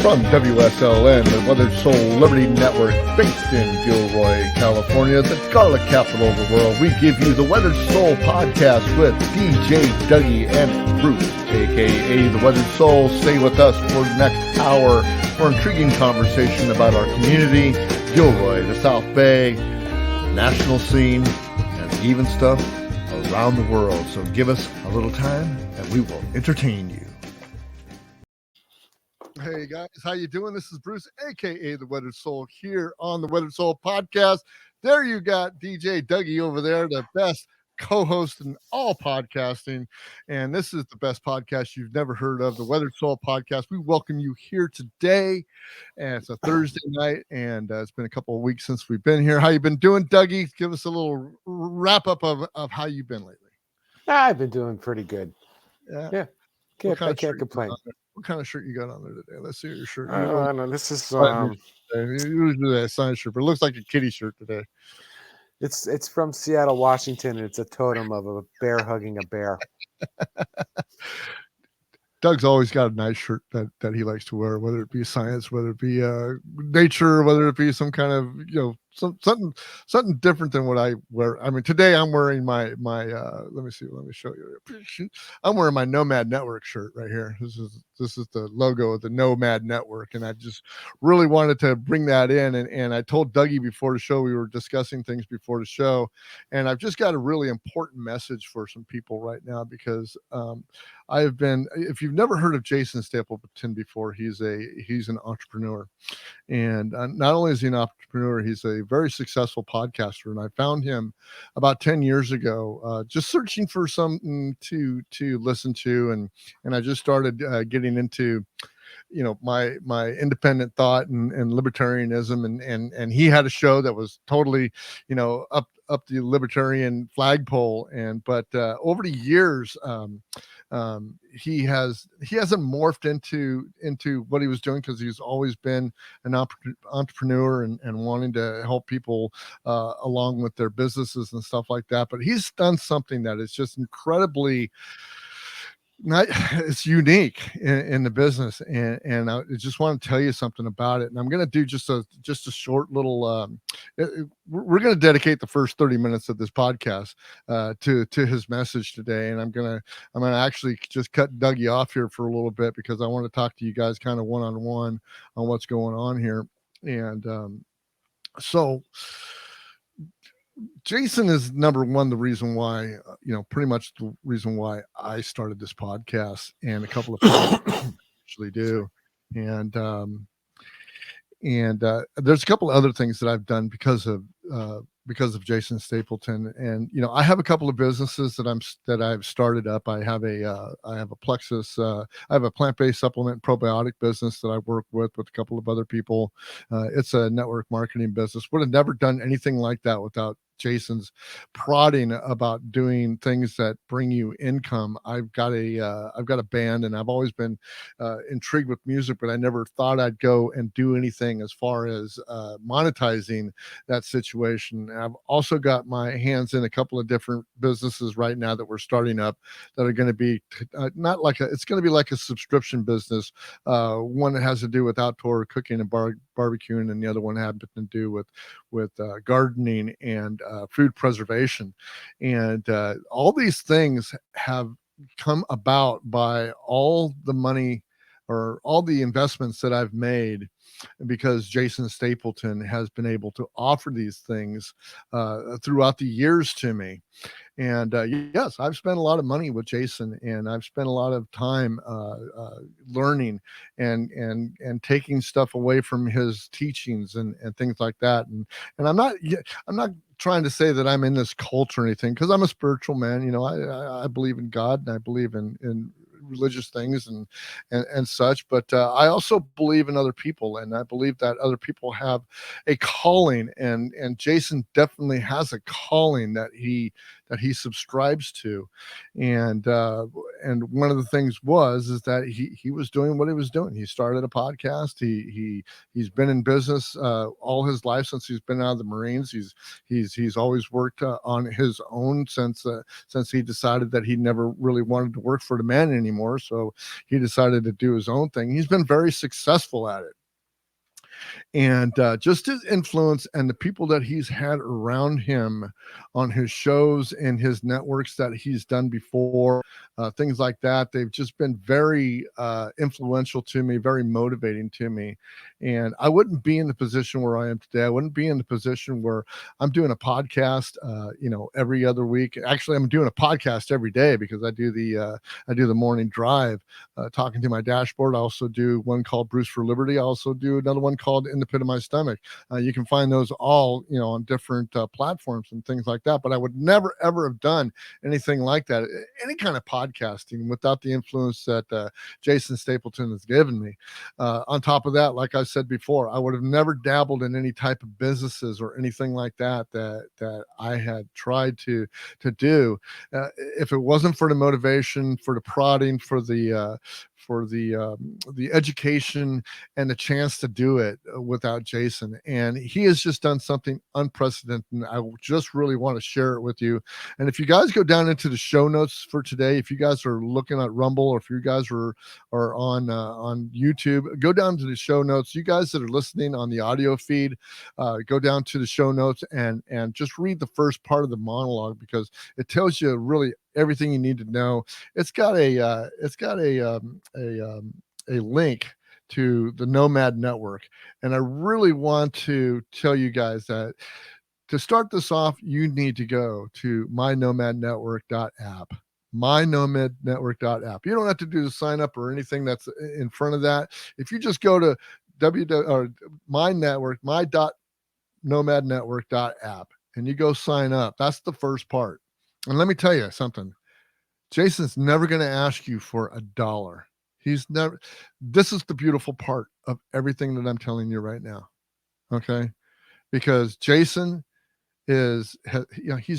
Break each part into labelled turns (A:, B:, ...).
A: From WSLN, the Weathered Soul Liberty Network, based in Gilroy, California, the garlic capital of the world, we give you the Weathered Soul podcast with DJ Dougie and Bruce, aka the Weathered Soul. Stay with us for the next hour for intriguing conversation about our community, Gilroy, the South Bay, national scene, and even stuff around the world. So give us a little time and we will entertain you. Hey guys, how you doing? This is Bruce, aka the Weathered Soul, here on the Weathered Soul podcast. There you got DJ Dougie over there, the best co-host in all podcasting, and this is the best podcast you've never heard of, the Weathered Soul podcast. We welcome you here today, and it's a Thursday night, and it's been a couple of weeks since we've been here. How you been doing, Dougie? Give us a little wrap up of how you've been lately.
B: I've been doing pretty good.
A: Yeah.
B: I can't complain.
A: What kind of shirt you got on there today? Let's see your shirt.
B: No, this is
A: usually a sign shirt, but it looks like a kitty shirt today.
B: It's from Seattle, Washington, and it's a totem of a bear hugging a bear.
A: Doug's always got a nice shirt that he likes to wear, whether it be science, whether it be nature, whether it be some kind of something different than what I wear. I mean, today I'm wearing my let me show you. I'm wearing my Nomad Network shirt right here. This is the logo of the Nomad Network, and I just really wanted to bring that in. And I told Dougie before the show, we were discussing things before the show, and I've just got a really important message for some people right now because if you've never heard of Jason Stapleton before, he's an entrepreneur, and not only is he an entrepreneur, he's a very successful podcaster. And I found him about 10 years ago, just searching for something to listen to, and I just started getting into my independent thought and libertarianism, and he had a show that was totally up the libertarian flagpole, but over the years he hasn't morphed into what he was doing, because he's always been an entrepreneur and wanting to help people along with their businesses and stuff like that. But he's done something that is just incredibly it's unique in the business, and I just want to tell you something about it. And I'm going to do just a short little we're going to dedicate the first 30 minutes of this podcast to his message today, and I'm going to actually just cut Dougie off here for a little bit, because I want to talk to you guys kind of one-on-one on what's going on here. And so Jason is number one, the reason why, pretty much the reason why I started this podcast, and a couple of people actually do. And there's a couple of other things that I've done because of Jason Stapleton. And, I have a couple of businesses that I've started up. I have a Plexus, I have a plant-based supplement probiotic business that I work with a couple of other people. It's a network marketing business. Would have never done anything like that without Jason's prodding about doing things that bring you income. I've got a band, and I've always been intrigued with music, but I never thought I'd go and do anything as far as monetizing that situation. And I've also got my hands in a couple of different businesses right now that we're starting up that are going to be it's going to be like a subscription business. One that has to do with outdoor cooking and barbecuing, and the other one happened to do with gardening and food preservation. And all these things have come about by all the money or all the investments that I've made, because Jason Stapleton has been able to offer these things throughout the years to me. And yes, I've spent a lot of money with Jason, and I've spent a lot of time learning and taking stuff away from his teachings and things like that. And I'm not trying to say that I'm in this cult or anything, because I'm a spiritual man. I believe in God, and I believe in religious things and such, but I also believe in other people, and I believe that other people have a calling, and Jason definitely has a calling that he subscribes to, and one of the things is that he was doing what he was doing. He started a podcast. He's been in business all his life since he's been out of the Marines. He's always worked on his own since he decided that he never really wanted to work for the man anymore. So he decided to do his own thing. He's been very successful at it. And just his influence and the people that he's had around him on his shows and his networks that he's done before, things like that, they've just been very influential to me, very motivating to me. And I wouldn't be in the position where I am today. I wouldn't be in the position where I'm doing a podcast every other week. Actually, I'm doing a podcast every day because I do the morning drive, talking to my dashboard. I also do one called Bruce for Liberty. I also do another one called In the Pit of My Stomach. You can find those all, on different platforms and things like that. But I would never, ever have done anything like that, any kind of podcasting, without the influence that Jason Stapleton has given me. On top of that, like I said before, I would have never dabbled in any type of businesses or anything like that I had tried to do if it wasn't for the motivation, for the prodding, for the education and the chance to do it without Jason. And he has just done something unprecedented. And I just really want to share it with you. And if you guys go down into the show notes for today, if you guys are looking at Rumble, or if you guys are on YouTube, go down to the show notes. You guys that are listening on the audio feed, go down to the show notes and just read the first part of the monologue, because it tells you really everything you need to know. It's got a link to the Nomad Network, and I really want to tell you guys that to start this off, you need to go to mynomadnetwork.app. mynomadnetwork.app. You don't have to do the sign up or anything that's in front of that. If you just go to my.nomadnetwork.app and you go sign up, that's the first part. And let me tell you something. Jason's never going to ask you for $1. He's never. This is the beautiful part of everything that I'm telling you right now. Okay. Because Jason he's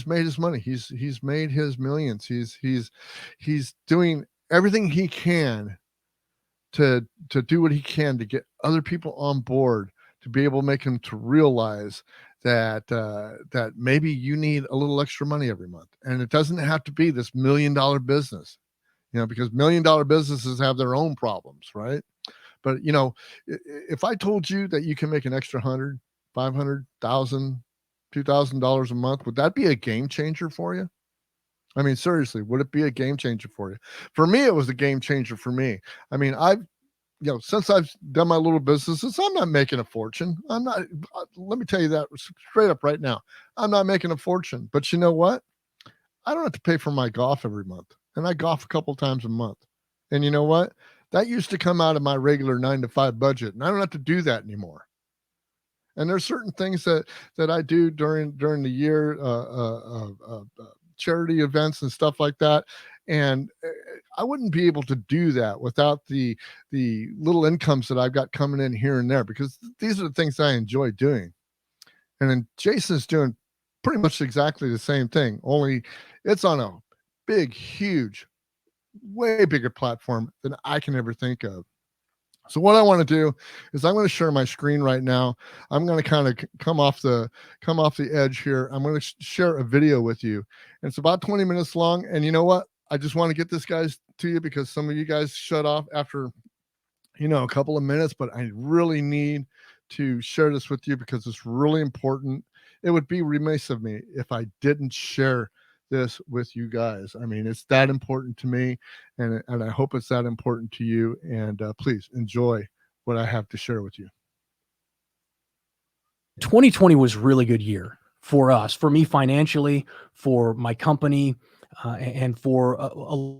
A: made his money. He's made his millions. He's doing everything he can to do what he can to get other people on board, to be able to make him to realize that maybe you need a little extra money every month. And it doesn't have to be this $1 million business, because $1 million businesses have their own problems, right? But if I told you that you can make an extra 100, 500,000, $2,000 a month, would that be a game changer for you? I mean, seriously, would it be a game changer for you? For me, it was a game changer for me. I mean, since I've done my little businesses, I'm not making a fortune. I'm not, let me tell you that straight up right now. I'm not making a fortune, but you know what? I don't have to pay for my golf every month. And I golf a couple times a month. And you know what? That used to come out of my regular 9 to 5 budget. And I don't have to do that anymore. And there's certain things that I do during the year, charity events and stuff like that. And I wouldn't be able to do that without the little incomes that I've got coming in here and there, because these are the things I enjoy doing. And then Jason's doing pretty much exactly the same thing, only it's on a big, huge, way bigger platform than I can ever think of. So what I want to do is I'm going to share my screen right now. I'm going to kind of come off the edge here. I'm going to share a video with you. And it's about 20 minutes long. And you know what? I just want to get this guys to you because some of you guys shut off after, a couple of minutes, but I really need to share this with you because it's really important. It would be remiss of me if I didn't share this with you guys. I mean, it's that important to me, and I hope it's that important to you. And please enjoy what I have to share with you.
C: 2020 was a really good year for us, for me financially, for my company, and for a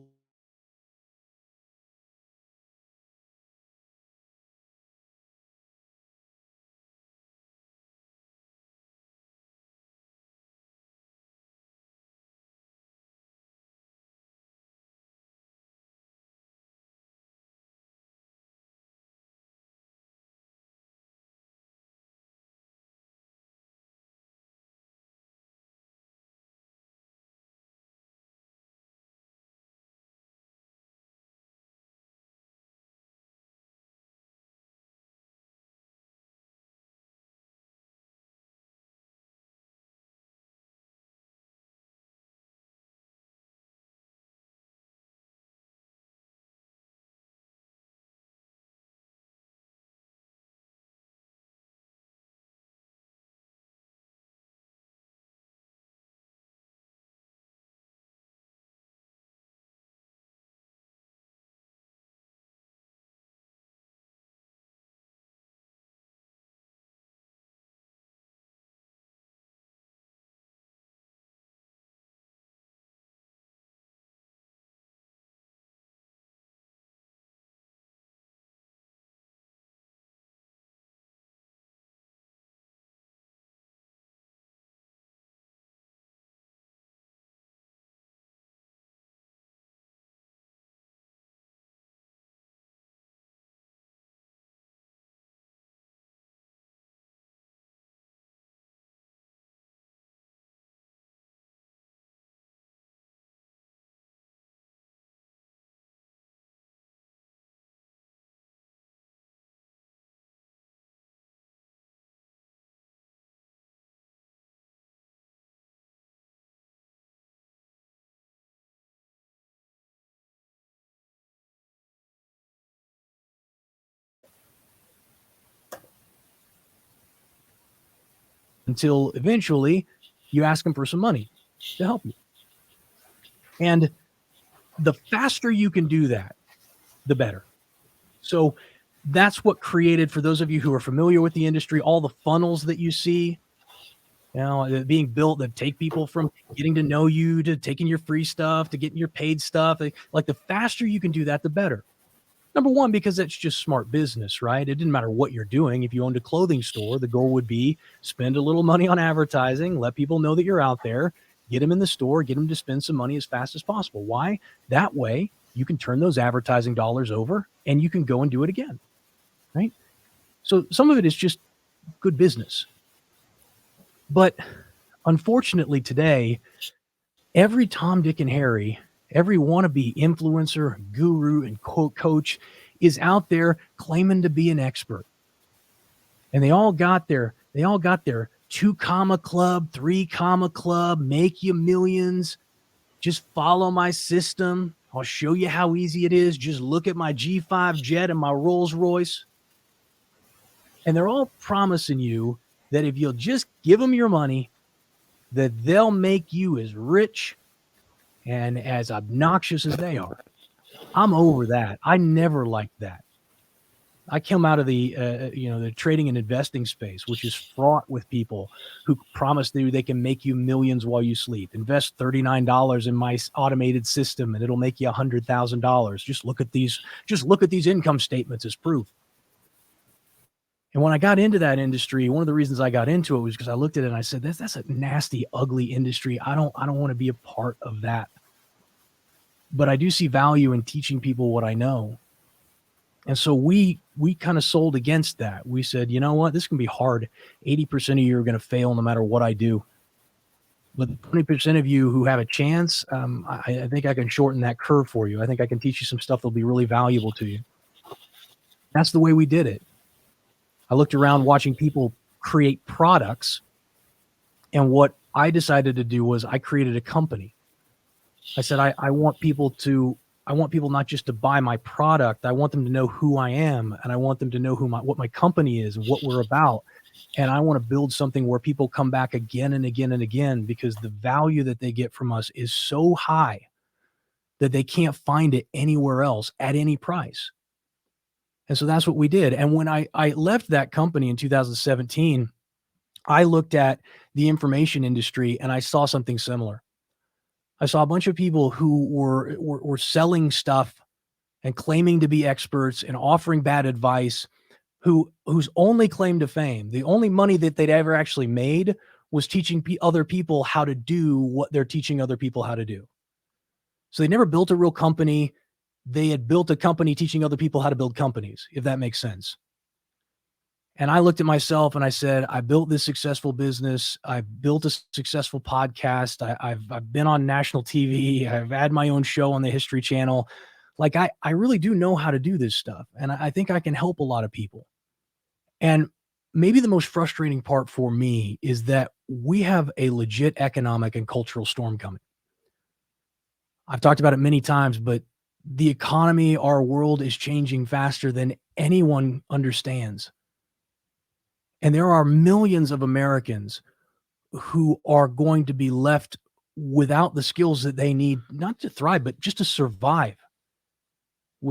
C: until eventually you ask them for some money to help you. And the faster you can do that, the better. So that's what created, for those of you who are familiar with the industry, all the funnels that you see, being built that take people from getting to know you to taking your free stuff to getting your paid stuff. Like the faster you can do that, the better. Number one, because that's just smart business, right? It didn't matter what you're doing. If you owned a clothing store, the goal would be spend a little money on advertising, let people know that you're out there, get them in the store, get them to spend some money as fast as possible. Why? That way you can turn those advertising dollars over and you can go and do it again, right? So some of it is just good business. But unfortunately today, every Tom, Dick, and Harry, every wannabe influencer, guru, and coach is out there claiming to be an expert. And they all got their 2 comma club, 3 comma club, make you millions. Just follow my system. I'll show you how easy it is. Just look at my G5 jet and my Rolls Royce. And they're all promising you that if you'll just give them your money, that they'll make you as rich and as obnoxious as they are. I'm over that. I never liked that. I come out of the trading and investing space, which is fraught with people who promise they can make you millions while you sleep. Invest $39 in my automated system and it'll make you $100,000. Just look at these income statements as proof. And when I got into that industry, one of the reasons I got into it was because I looked at it and I said, that's a nasty, ugly industry. I don't want to be a part of that. But I do see value in teaching people what I know. And so we kind of sold against that. We said, you know what, this can be hard. 80% of you are going to fail no matter what I do. But 20% of you who have a chance, I think I can shorten that curve for you. I think I can teach you some stuff that'll be really valuable to you. That's the way we did it. I looked around watching people create products. And what I decided to do was I created a company. I said, I want people not just to buy my product. I want them to know who I am. And I want them to know what my company is and what we're about. And I want to build something where people come back again and again and again, because the value that they get from us is so high that they can't find it anywhere else at any price. And so that's what we did. And when I left that company in 2017, I looked at the information industry and I saw something similar. I saw a bunch of people who were selling stuff and claiming to be experts and offering bad advice, whose only claim to fame, the only money that they'd ever actually made, was teaching other people how to do what they're teaching other people how to do. So they never built a real company. They had built a company teaching other people how to build companies, if that makes sense. And I looked at myself and I said, I built this successful business. I've built a successful podcast. I've been on national TV. I've had my own show on the History Channel. Like I really do know how to do this stuff. And I think I can help a lot of people. And maybe the most frustrating part for me is that we have a legit economic and cultural storm coming. I've talked about it many times, but the economy, our world, is changing faster than anyone understands. And there are millions of Americans who are going to be left without the skills that they need, not to thrive, but just to survive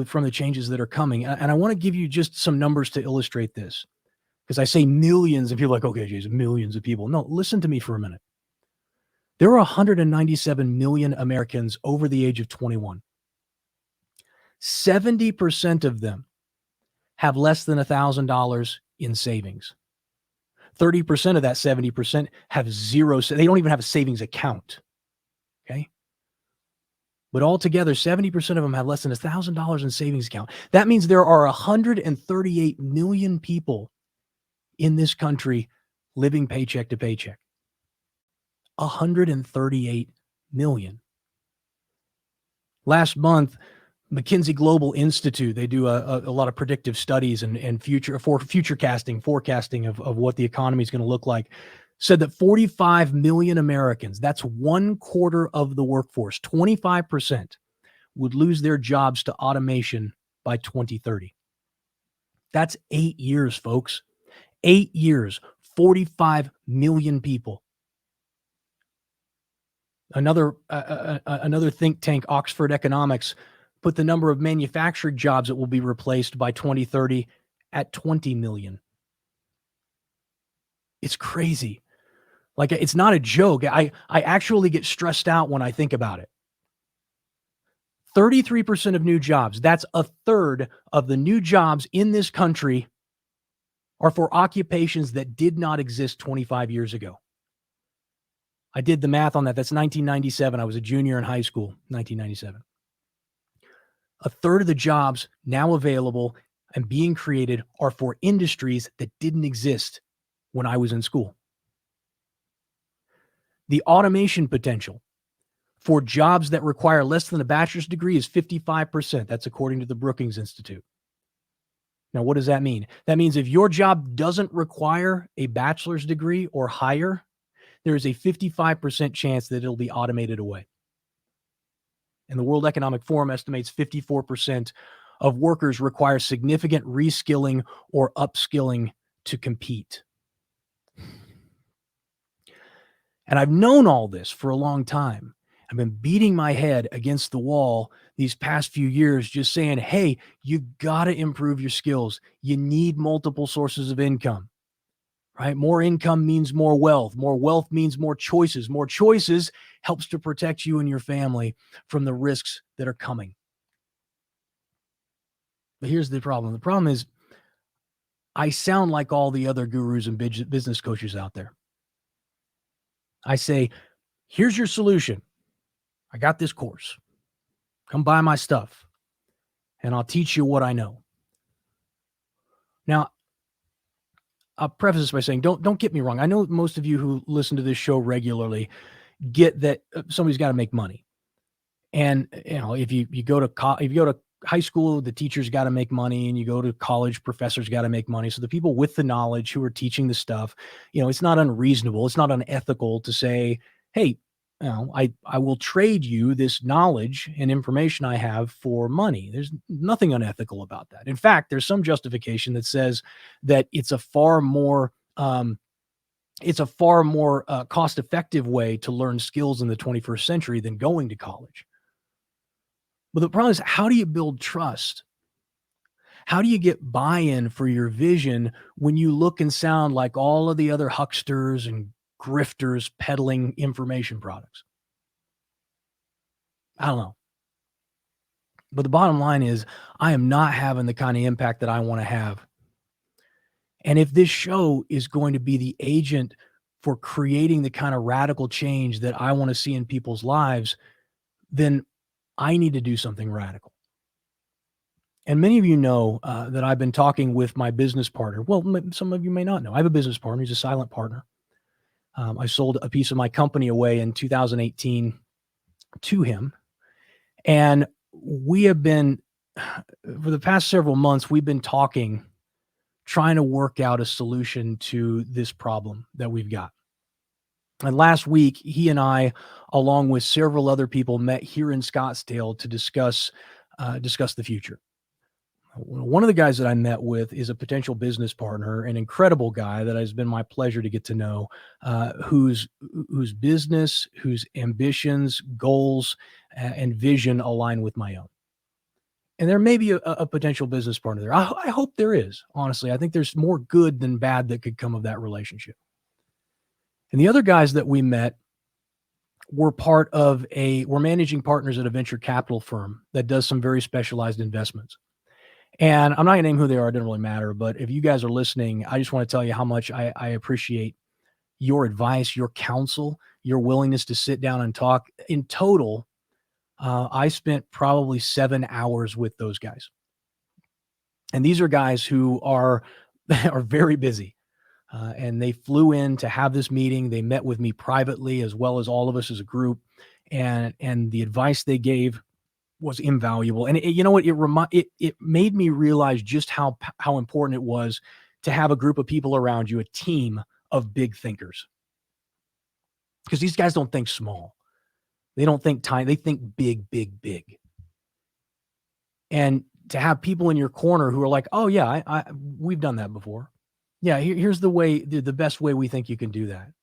C: from the changes that are coming. And I want to give you just some numbers to illustrate this, because I say millions and people are like, okay, Jason, millions of people. No, listen to me for a minute. There are 197 million Americans over the age of 21. 70% of them have less than $1,000 in savings. 30% of that 70% have zero. They don't even have a savings account. Okay. But altogether, 70% of them have less than $1,000 in savings account. That means there are 138 million people in this country living paycheck to paycheck. 138 million. Last month, McKinsey Global Institute, they do a lot of predictive studies and forecasting of what the economy is going to look like, said that 45 million Americans, that's 1/4 of the workforce, 25%, would lose their jobs to automation by 2030. That's 8 years, folks. 8 years. 45 million people. Another think tank, Oxford Economics, put the number of manufacturing jobs that will be replaced by 2030 at 20 million. It's crazy. Like, it's not a joke. I actually get stressed out when I think about it. 33% of new jobs, that's a third of the new jobs in this country, are for occupations that did not exist 25 years ago. I did the math on that. That's 1997. I was a junior in high school, 1997. A third of the jobs now available and being created are for industries that didn't exist when I was in school. The automation potential for jobs that require less than a bachelor's degree is 55%. That's according to the Brookings Institute. Now, what does that mean? That means if your job doesn't require a bachelor's degree or higher, there is a 55% chance that it'll be automated away. And the World Economic Forum estimates 54% of workers require significant reskilling or upskilling to compete. And I've known all this for a long time. I've been beating my head against the wall these past few years, just saying, hey, you got to improve your skills. You need multiple sources of income, right? More income means more wealth. More wealth means more choices. More choices helps to protect you and your family from the risks that are coming. But here's the problem. The problem is I sound like all the other gurus and business coaches out there. I say, here's your solution. I got this course. Come buy my stuff, and I'll teach you what I know. Now, I'll preface this by saying, don't get me wrong. I know most of you who listen to this show regularly get that somebody's got to make money. And if you go to high school, the teachers got to make money, and you go to college, professors got to make money. So the people with the knowledge who are teaching the stuff, it's not unreasonable. It's not unethical to say, hey, I will trade you this knowledge and information I have for money. There's nothing unethical about that. In fact, there's some justification that says that it's a far more cost-effective way to learn skills in the 21st century than going to college. But the problem is, how do you build trust? How do you get buy-in for your vision when you look and sound like all of the other hucksters and grifters peddling information products? I don't know. But the bottom line is, I am not having the kind of impact that I want to have. And if this show is going to be the agent for creating the kind of radical change that I want to see in people's lives, then I need to do something radical. And many of you know that I've been talking with my business partner. Well, some of you may not know. I have a business partner. He's a silent partner. I sold a piece of my company away in 2018 to him. And we have been, for the past several months, we've been talking, trying to work out a solution to this problem that we've got. And last week, he and I, along with several other people, met here in Scottsdale to discuss the future. One of the guys that I met with is a potential business partner, an incredible guy that has been my pleasure to get to know, whose business, whose ambitions, goals, and vision align with my own. And there may be a potential business partner there. I hope there is, honestly. I think there's more good than bad that could come of that relationship. And the other guys that we met were we're managing partners at a venture capital firm that does some very specialized investments. And I'm not going to name who they are. It doesn't really matter. But if you guys are listening, I just want to tell you how much I appreciate your advice, your counsel, your willingness to sit down and talk. In total, I spent probably 7 hours with those guys. And these are guys who are very busy. And they flew in to have this meeting. They met with me privately, as well as all of us as a group. And the advice they gave was invaluable. And you know what? It made me realize just how important it was to have a group of people around you, a team of big thinkers. Because these guys don't think small. They don't think tiny. They think big, big, big. And to have people in your corner who are like, oh yeah, we've done that before. Yeah, here's the best way we think you can do that.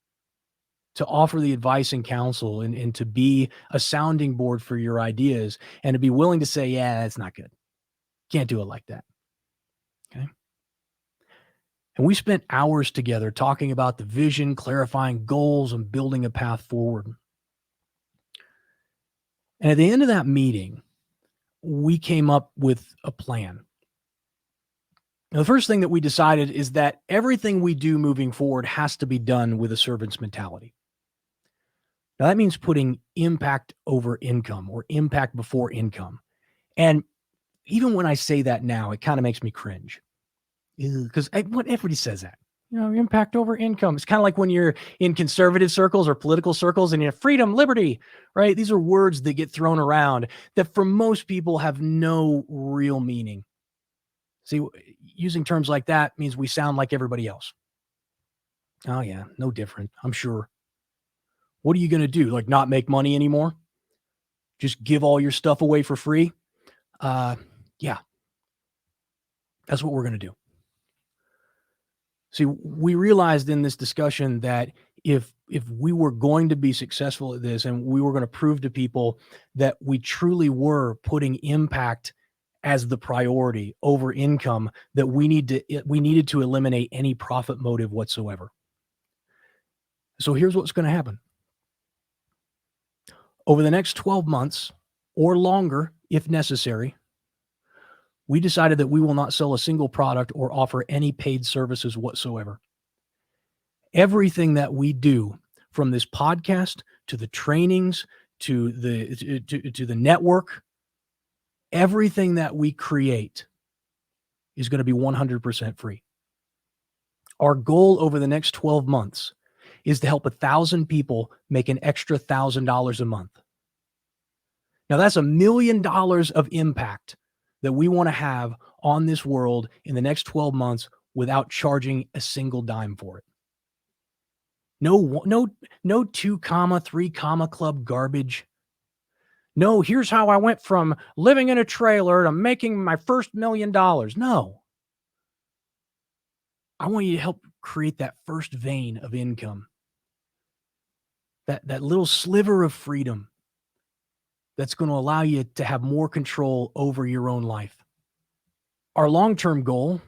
C: To offer the advice and counsel and to be a sounding board for your ideas and to be willing to say, yeah, that's not good. Can't do it like that. Okay. And we spent hours together talking about the vision, clarifying goals, and building a path forward. And at the end of that meeting, we came up with a plan. Now, the first thing that we decided is that everything we do moving forward has to be done with a servant's mentality. Now, that means putting impact over income or impact before income. And even when I say that now, it kind of makes me cringe because everybody says that. Impact over income. It's kind of like when you're in conservative circles or political circles and you have freedom, liberty, right? These are words that get thrown around that for most people have no real meaning. See, using terms like that means we sound like everybody else. Oh, yeah, no different, I'm sure. What are you going to do? Like not make money anymore? Just give all your stuff away for free? Yeah, that's what we're going to do. See, we realized in this discussion that if we were going to be successful at this and we were going to prove to people that we truly were putting impact as the priority over income, that we needed to eliminate any profit motive whatsoever. So here's what's going to happen. Over the next 12 months or longer, if necessary, we decided that we will not sell a single product or offer any paid services whatsoever. Everything that we do, from this podcast to the trainings to the network, everything that we create is going to be 100% free. Our goal over the next 12 months is to help 1,000 people make an extra $1,000 a month. Now that's $1 million of impact that we want to have on this world in the next 12 months without charging a single dime for it. No 2, 3 club garbage. No, here's how I went from living in a trailer to making my first $1 million. No. I want you to help create that first vein of income. That little sliver of freedom that's going to allow you to have more control over your own life. Our long-term goal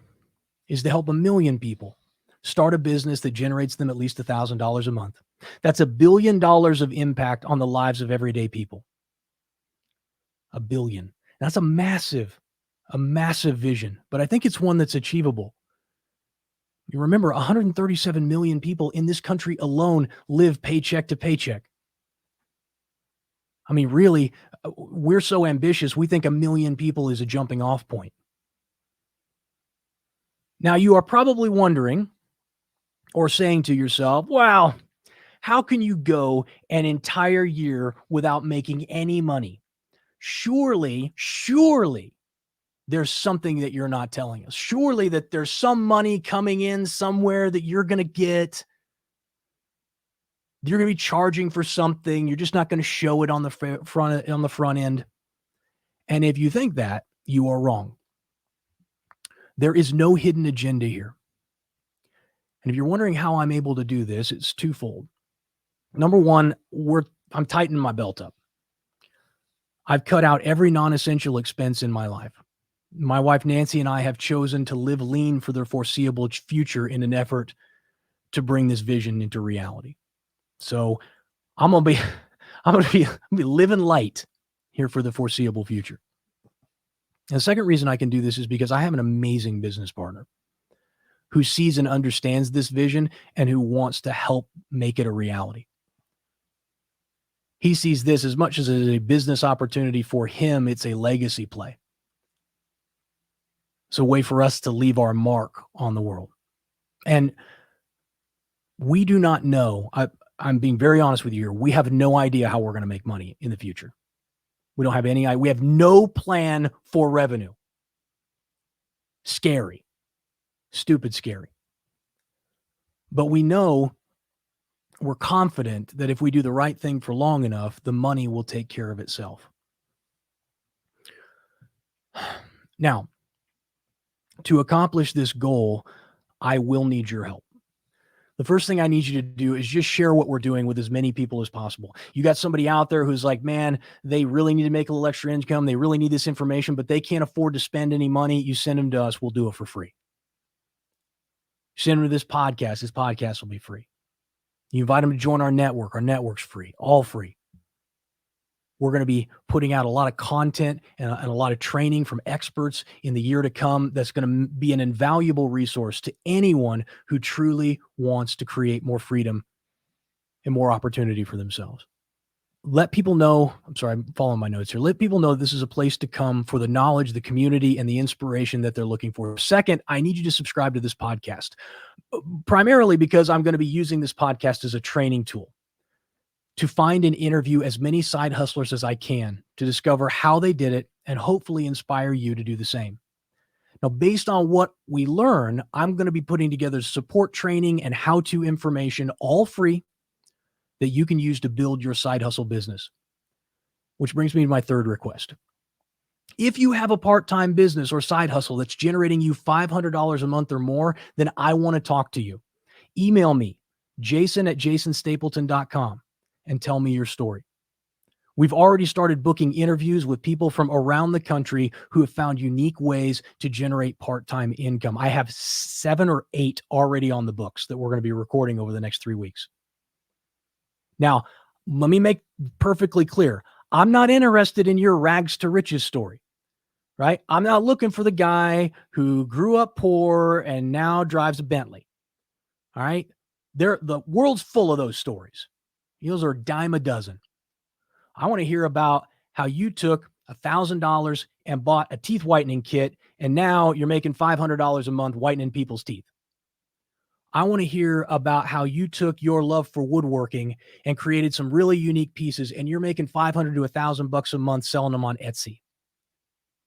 C: is to help 1 million people start a business that generates them at least $1,000 a month. That's $1 billion of impact on the lives of everyday people. $1 billion. That's a massive vision, but I think it's one that's achievable. You remember 137 million people in this country alone live paycheck to paycheck. I mean, really, we're so ambitious, we think 1 million people is a jumping off point. Now, you are probably wondering or saying to yourself, wow, how can you go an entire year without making any money? Surely, there's something that you're not telling us. Surely that there's some money coming in somewhere that you're going to get. You're going to be charging for something. You're just not going to show it on the front end. And if you think that, you are wrong. There is no hidden agenda here. And if you're wondering how I'm able to do this, it's twofold. Number one, I'm tightening my belt up. I've cut out every non-essential expense in my life. My wife, Nancy, and I have chosen to live lean for the foreseeable future in an effort to bring this vision into reality. So I'm going to be living light here for the foreseeable future. And the second reason I can do this is because I have an amazing business partner who sees and understands this vision and who wants to help make it a reality. He sees this as much as a business opportunity for him, it's a legacy play. It's a way for us to leave our mark on the world. And we do not know, I'm being very honest with you here, we have no idea how we're going to make money in the future. We don't have any idea. We have no plan for revenue. Scary. Stupid scary. But we know, we're confident that if we do the right thing for long enough, the money will take care of itself. Now, to accomplish this goal, I will need your help. The first thing I need you to do is just share what we're doing with as many people as possible. You got somebody out there who's like, man, they really need to make a little extra income. They really need this information, but they can't afford to spend any money. You send them to us. We'll do it for free. Send them to this podcast. This podcast will be free. You invite them to join our network. Our network's free, all free. We're going to be putting out a lot of content and a lot of training from experts in the year to come. That's going to be an invaluable resource to anyone who truly wants to create more freedom and more opportunity for themselves. Let people know, I'm sorry, I'm following my notes here. Let people know this is a place to come for the knowledge, the community, and the inspiration that they're looking for. Second, I need you to subscribe to this podcast, primarily because I'm going to be using this podcast as a training tool to find and interview as many side hustlers as I can to discover how they did it and hopefully inspire you to do the same. Now, based on what we learn, I'm going to be putting together support training and how-to information, all free, that you can use to build your side hustle business. Which brings me to my third request. If you have a part-time business or side hustle that's generating you $500 a month or more, then I want to talk to you. Email me, jason@jasonstapleton.com. and tell me your story. We've already started booking interviews with people from around the country who have found unique ways to generate part-time income. I have 7 or 8 already on the books that we're going to be recording over the next 3 weeks. Now, let me make perfectly clear. I'm not interested in your rags to riches story, right? I'm not looking for the guy who grew up poor and now drives a Bentley. All right. The world's full of those stories. Those are a dime a dozen. I want to hear about how you took $1,000 and bought a teeth whitening kit, and now you're making $500 a month whitening people's teeth. I want to hear about how you took your love for woodworking and created some really unique pieces, and you're making $500 to $1,000 a month selling them on Etsy.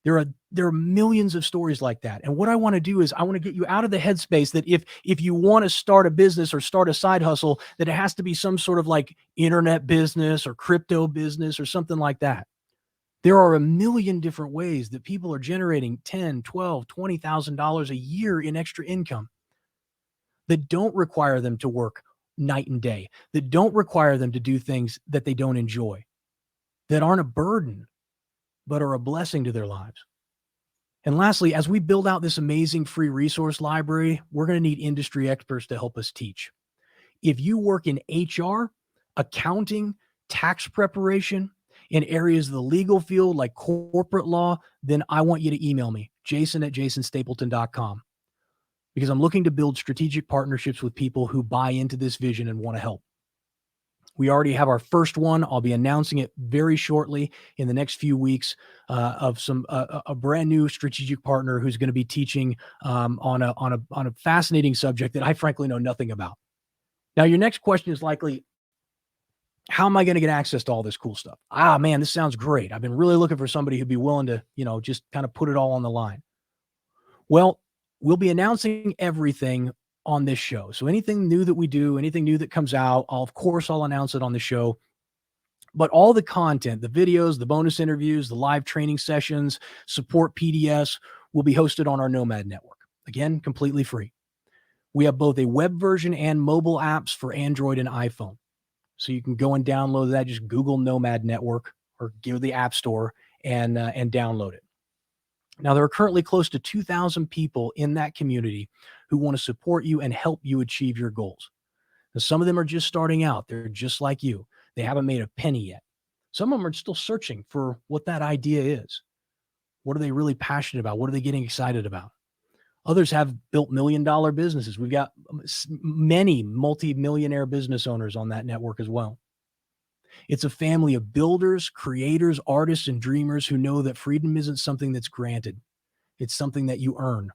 C: There are millions of stories like that. And what I want to do is I want to get you out of the headspace that if you want to start a business or start a side hustle, that it has to be some sort of like internet business or crypto business or something like that. There are a million different ways that people are generating $10,000, $12,000, $20,000 a year in extra income that don't require them to work night and day, that don't require them to do things that they don't enjoy, that aren't a burden, but are a blessing to their lives. And lastly, as we build out this amazing free resource library, we're going to need industry experts to help us teach. If you work in HR, accounting, tax preparation, in areas of the legal field like corporate law, then I want you to email me, jason@jasonstapleton.com, because I'm looking to build strategic partnerships with people who buy into this vision and want to help. We already have our first one. I'll be announcing it very shortly in the next few weeks of a brand new strategic partner who's going to be teaching on a fascinating subject that I frankly know nothing about. Now, your next question is likely, how am I going to get access to all this cool stuff? Man, this sounds great. I've been really looking for somebody who'd be willing to, just kind of put it all on the line. Well, we'll be announcing everything on this show. So anything new that we do, anything new that comes out, I'll announce it on the show. But all the content, the videos, the bonus interviews, the live training sessions, support PDFs will be hosted on our Nomad network. Again, completely free. We have both a web version and mobile apps for Android and iPhone. So you can go and download that. Just Google Nomad Network or go to the App Store and download it. Now, there are currently close to 2,000 people in that community who want to support you and help you achieve your goals. Now, some of them are just starting out. They're just like you. They haven't made a penny yet. Some of them are still searching for what that idea is. What are they really passionate about? What are they getting excited about? Others have built million-dollar businesses. We've got many multi-millionaire business owners on that network as well. It's a family of builders, creators, artists, and dreamers who know that freedom isn't something that's granted. It's something that you earn.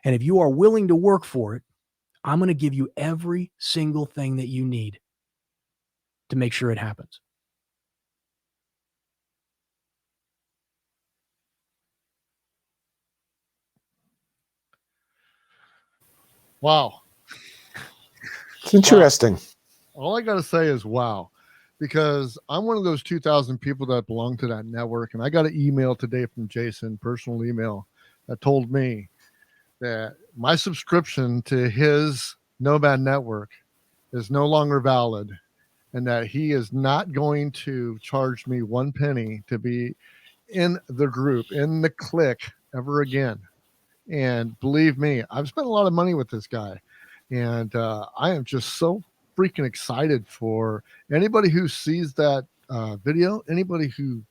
C: And if you are willing to work for it, I'm going to give you every single thing that you need to make sure it happens.
A: Wow.
B: It's interesting.
A: All I got to say is wow, because I'm one of those 2,000 people that belong to that network. And I got an email today from Jason, personal email, that told me that my subscription to his Nomad Network is no longer valid, and that he is not going to charge me 1 penny to be in the group, in the clique ever again. And believe me, I've spent a lot of money with this guy, and I am just so freaking excited for anybody who sees that video, anybody who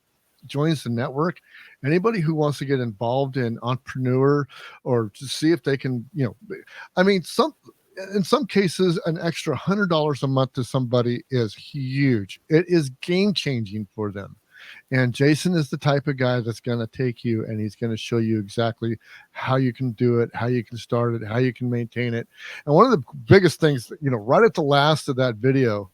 A: joins the network, anybody who wants to get involved in entrepreneur or to see if they can, I mean, in some cases, an extra $100 a month to somebody is huge. It is game changing for them. And Jason is the type of guy that's going to take you and he's going to show you exactly how you can do it, how you can start it, how you can maintain it. And one of the biggest things, right at the last of that video,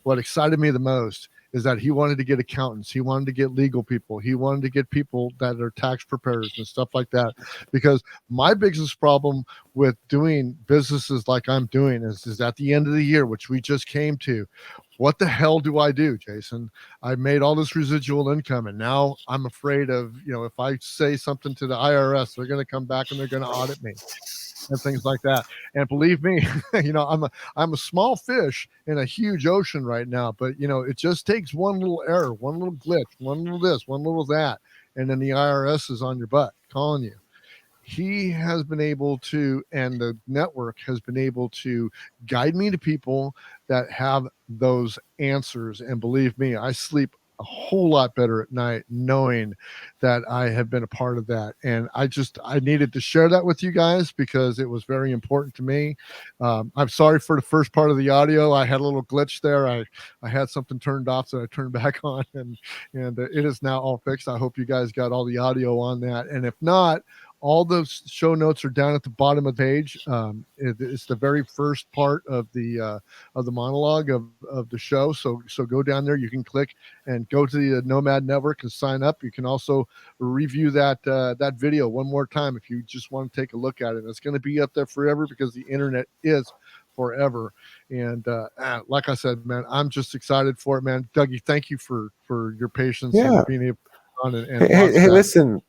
A: what excited me the most is that he wanted to get accountants. He wanted to get legal people. He wanted to get people that are tax preparers and stuff like that. Because my biggest problem with doing businesses like I'm doing is at the end of the year, which we just came to, what the hell do I do, Jason? I made all this residual income, and now I'm afraid of, if I say something to the IRS, they're going to come back and they're going to audit me and things like that. And believe me, I'm a small fish in a huge ocean right now, but it just takes one little error, one little glitch, one little this, one little that, and then the IRS is on your butt calling you. He has been able to, and the network has been able to guide me to people that have those answers. And believe me, I sleep a whole lot better at night knowing that I have been a part of that. And I needed to share that with you guys because it was very important to me. I'm sorry for the first part of the audio. I had a little glitch there. I had something turned off, so I turned back on, and it is now all fixed. I hope you guys got all the audio on that. And if not, all those show notes are down at the bottom of the page. It's the very first part of the monologue of the show. So go down there. You can click and go to the Nomad Network and sign up. You can also review that video one more time if you just want to take a look at it. It's going to be up there forever because the internet is forever. And like I said, man, I'm just excited for it, man. Dougie, thank you for your patience and being able to come on and
B: hey, listen,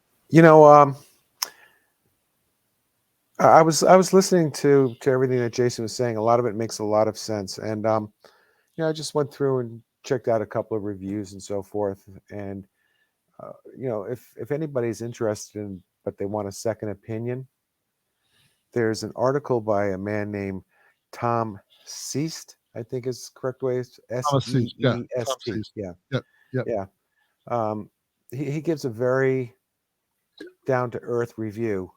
B: I was listening to everything that Jason was saying. A lot of it makes a lot of sense, and I just went through and checked out a couple of reviews and so forth. And if anybody's interested but they want a second opinion, there's an article by a man named Tom Seest, I think is the correct way. It's Seest. Yeah. He gives a very down to earth review.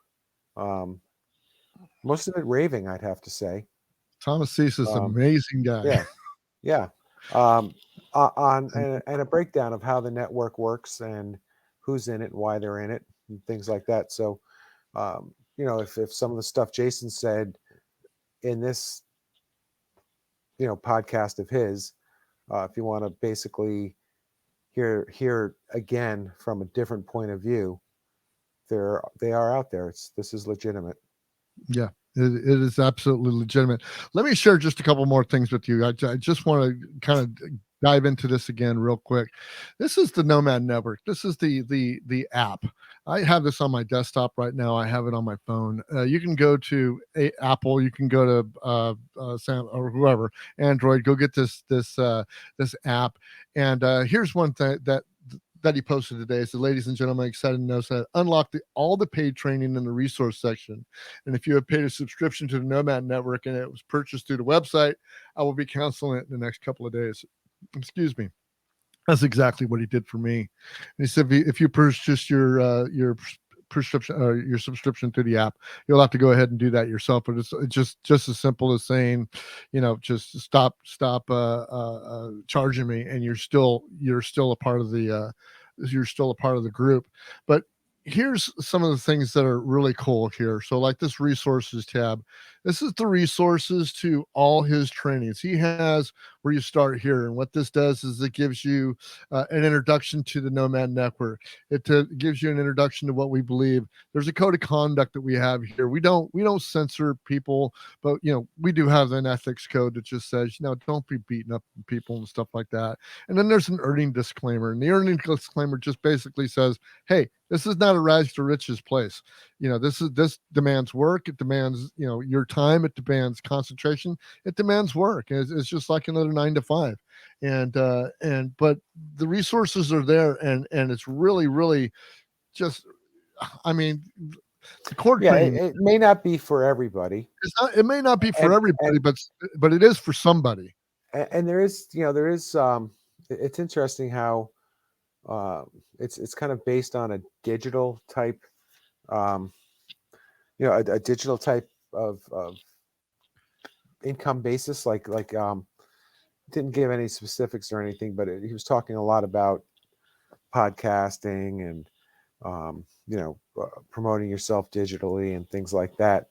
B: Most of it raving, I'd have to say.
A: Thomas Cease is an amazing guy.
B: Yeah. On and a breakdown of how the network works and who's in it and why they're in it and things like that. So, if some of the stuff Jason said in this, podcast of his, if you want to basically hear again from a different point of view, they are out there. This is legitimate.
A: Yeah, it is absolutely legitimate. Let me share just a couple more things with you. I just want to kind of dive into this again real quick. This is the Nomad Network. This is the app. I have this on my desktop right now. I have it on my phone. You can go to Apple. You can go to Sam or whoever, Android. Go get this app. And here's one thing that he posted today. It said, ladies and gentlemen, excited to know that unlock all the paid training in the resource section. And if you have paid a subscription to the Nomad Network and it was purchased through the website, I will be canceling it in the next couple of days. Excuse me. That's exactly what he did for me. And he said, if you purchase your prescription or your subscription to the app, you'll have to go ahead and do that yourself. But it's just as simple as saying, just stop charging me, and you're still a part of the group. But here's some of the things that are really cool here. So like this resources tab, This is the resources to all his trainings. He has where you start here. And what this does is it gives you an introduction to the Nomad Network. It gives you an introduction to what we believe. There's a code of conduct that we have here. We don't censor people, but we do have an ethics code that just says, don't be beating up people and stuff like that. And then there's an earning disclaimer. And the earning disclaimer just basically says, hey, this is not a rags to riches place. This demands work. It demands, your time. It demands concentration. It demands work. It's just like another 9 to 5. But the resources are there, and it's really, really just, I mean, the core training.
B: It may not be for everybody.
A: It may not be for everybody, but it is for somebody.
B: And there is, it's interesting how it's kind of based on a digital type, a digital type of income basis. Like didn't give any specifics or anything, but he was talking a lot about podcasting and promoting yourself digitally and things like that,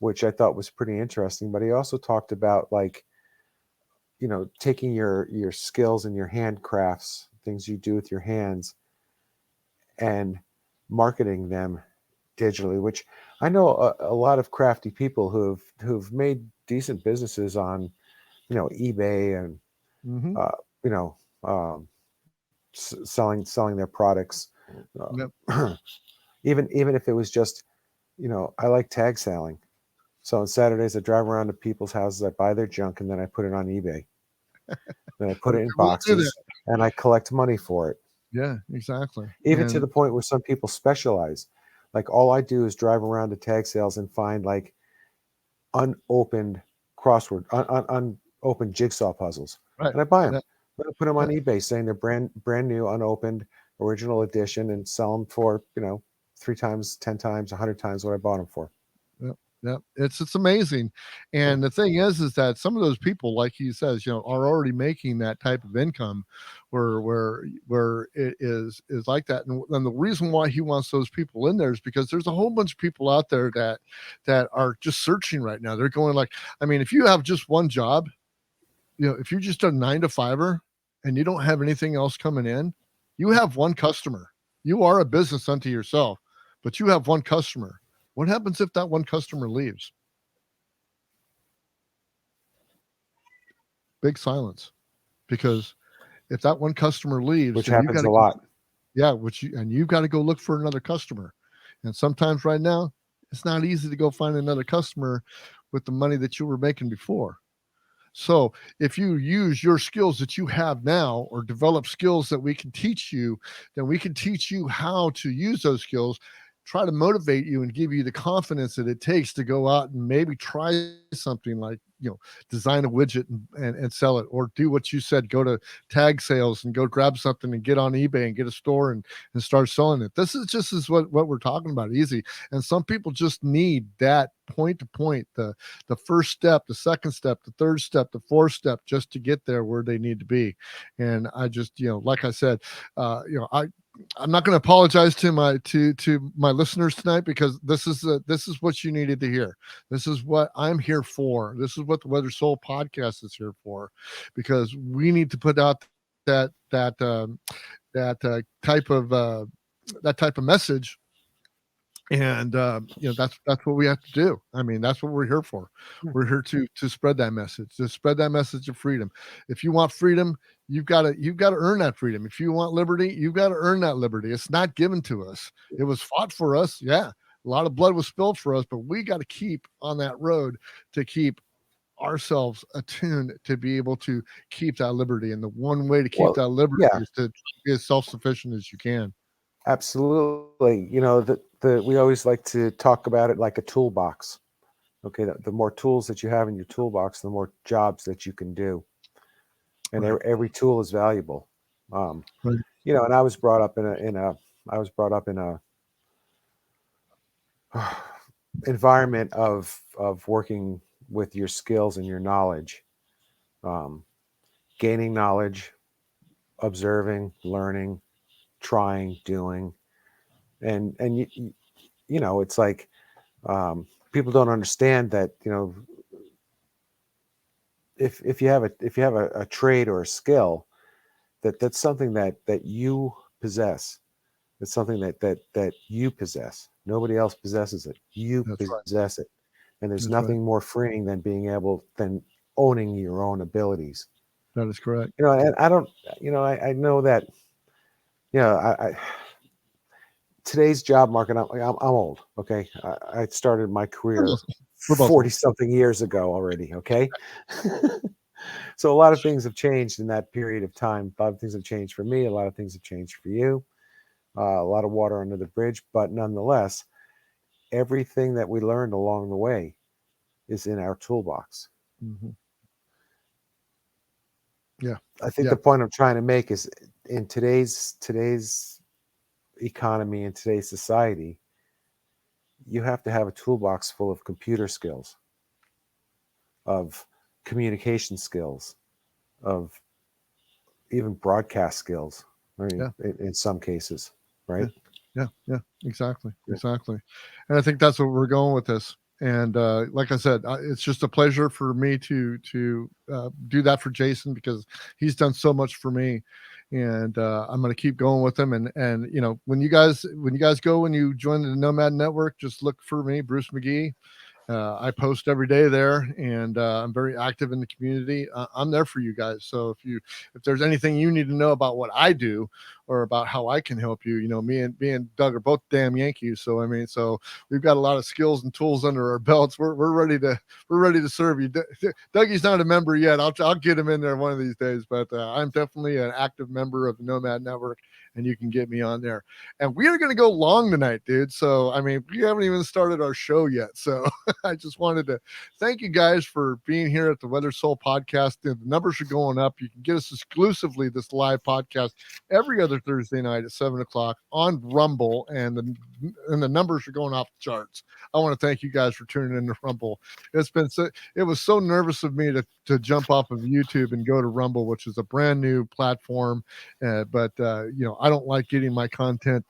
B: which I thought was pretty interesting. But he also talked about taking your skills and your handcrafts, things you do with your hands, and marketing them digitally, which I know a lot of crafty people who've made decent businesses on, eBay and, selling their products.
A: Yep.
B: Even if it was just, I like tag selling. So on Saturdays I drive around to people's houses, I buy their junk, and then I put it on eBay. Then I put it in boxes and I collect money for it.
A: Yeah, exactly.
B: Even to the point where some people specialize. Like all I do is drive around to tag sales and find like unopened crossword, unopened jigsaw puzzles.
A: Right.
B: And I buy them. I put them on eBay saying they're brand new, unopened, original edition, and sell them for, 3 times, 10 times, 100 times what I bought them for.
A: Yeah, it's amazing. And the thing is that some of those people, like he says, are already making that type of income where it is like that. And the reason why he wants those people in there is because there's a whole bunch of people out there that are just searching right now. They're going like, I mean, if you have just one job, if you're just a 9 to 5er and you don't have anything else coming in, you have one customer. You are a business unto yourself, but you have one customer. What happens if that one customer leaves? Big silence. Because if that one customer leaves,
B: which happens a lot.
A: Yeah, you've got to go look for another customer. And sometimes right now, it's not easy to go find another customer with the money that you were making before. So if you use your skills that you have now, or develop skills that we can teach you, then we can teach you how to use those skills, try to motivate you and give you the confidence that it takes to go out and maybe try something like, design a widget and sell it, or do what you said, go to tag sales and go grab something and get on eBay and get a store and start selling it. This is just what we're talking about, easy. And some people just need that point to point, the first step, the second step, the third step, the fourth step, just to get there where they need to be. And I just, like I said, I'm not going to apologize to my listeners tonight, because this is what you needed to hear. This is what I'm here for. This is what the Weather Soul podcast is here for, because we need to put out that type of message. And that's what we have to do. I mean, that's what we're here for. We're here to spread that message, of freedom. If you want freedom, you've got to earn that freedom. If you want liberty, you've got to earn that liberty. It's not given to us. It was fought for us. Yeah, a lot of blood was spilled for us, but we got to keep on that road to keep ourselves attuned to be able to keep that liberty. And the one way to keep that liberty is to be as self-sufficient as you can.
B: Absolutely. We always like to talk about it like a toolbox. Okay, the more tools that you have in your toolbox, the more jobs that you can do, and every tool is valuable. And I was brought up in a environment of working with your skills and your knowledge, gaining knowledge, observing, learning, trying, doing, and it's like people don't understand that, if you have a trade or a skill, that's something that you possess. It's something that you possess. Nobody else possesses it. You
A: That's right.
B: possess it. And there's
A: That's right.
B: nothing more freeing than than owning your own abilities.
A: That is correct.
B: And I don't, I know that, I today's job market, I'm old. Okay. I started my career
A: We're both
B: 40 something years ago already. Okay. So a lot of things have changed in that period of time. A lot of things have changed for me. A lot of things have changed for you. A lot of water under the bridge, but nonetheless, everything that we learned along the way is in our toolbox.
A: Mm-hmm. Yeah.
B: I think the point I'm trying to make is, in today's economy, in today's society, you have to have a toolbox full of computer skills, of communication skills, of even broadcast skills, right? In some cases, right?
A: Yeah, exactly. And I think that's what we're going with this. And like I said, it's just a pleasure for me to do that for Jason, because he's done so much for me, and I'm going to keep going with him. And when you guys go, when you join the Nomad Network, just look for me, Bruce McGee. I post every day there, and I'm very active in the community. I'm there for you guys. So if there's anything you need to know about what I do or about how I can help you, me and Doug are both damn Yankees. So so we've got a lot of skills and tools under our belts. We're ready to serve you. Dougie's not a member yet. I'll get him in there one of these days, but I'm definitely an active member of the Nomad Network, and you can get me on there. And we are going to go long tonight, dude. So we haven't even started our show yet. So I just wanted to thank you guys for being here at the Weather Soul podcast. The numbers are going up. You can get us exclusively this live podcast every other Thursday night at 7:00 on Rumble, and the numbers are going off the charts. I want to thank you guys for tuning in to Rumble. It was so nervous of me to jump off of YouTube and go to Rumble, which is a brand new platform. But I don't like getting my content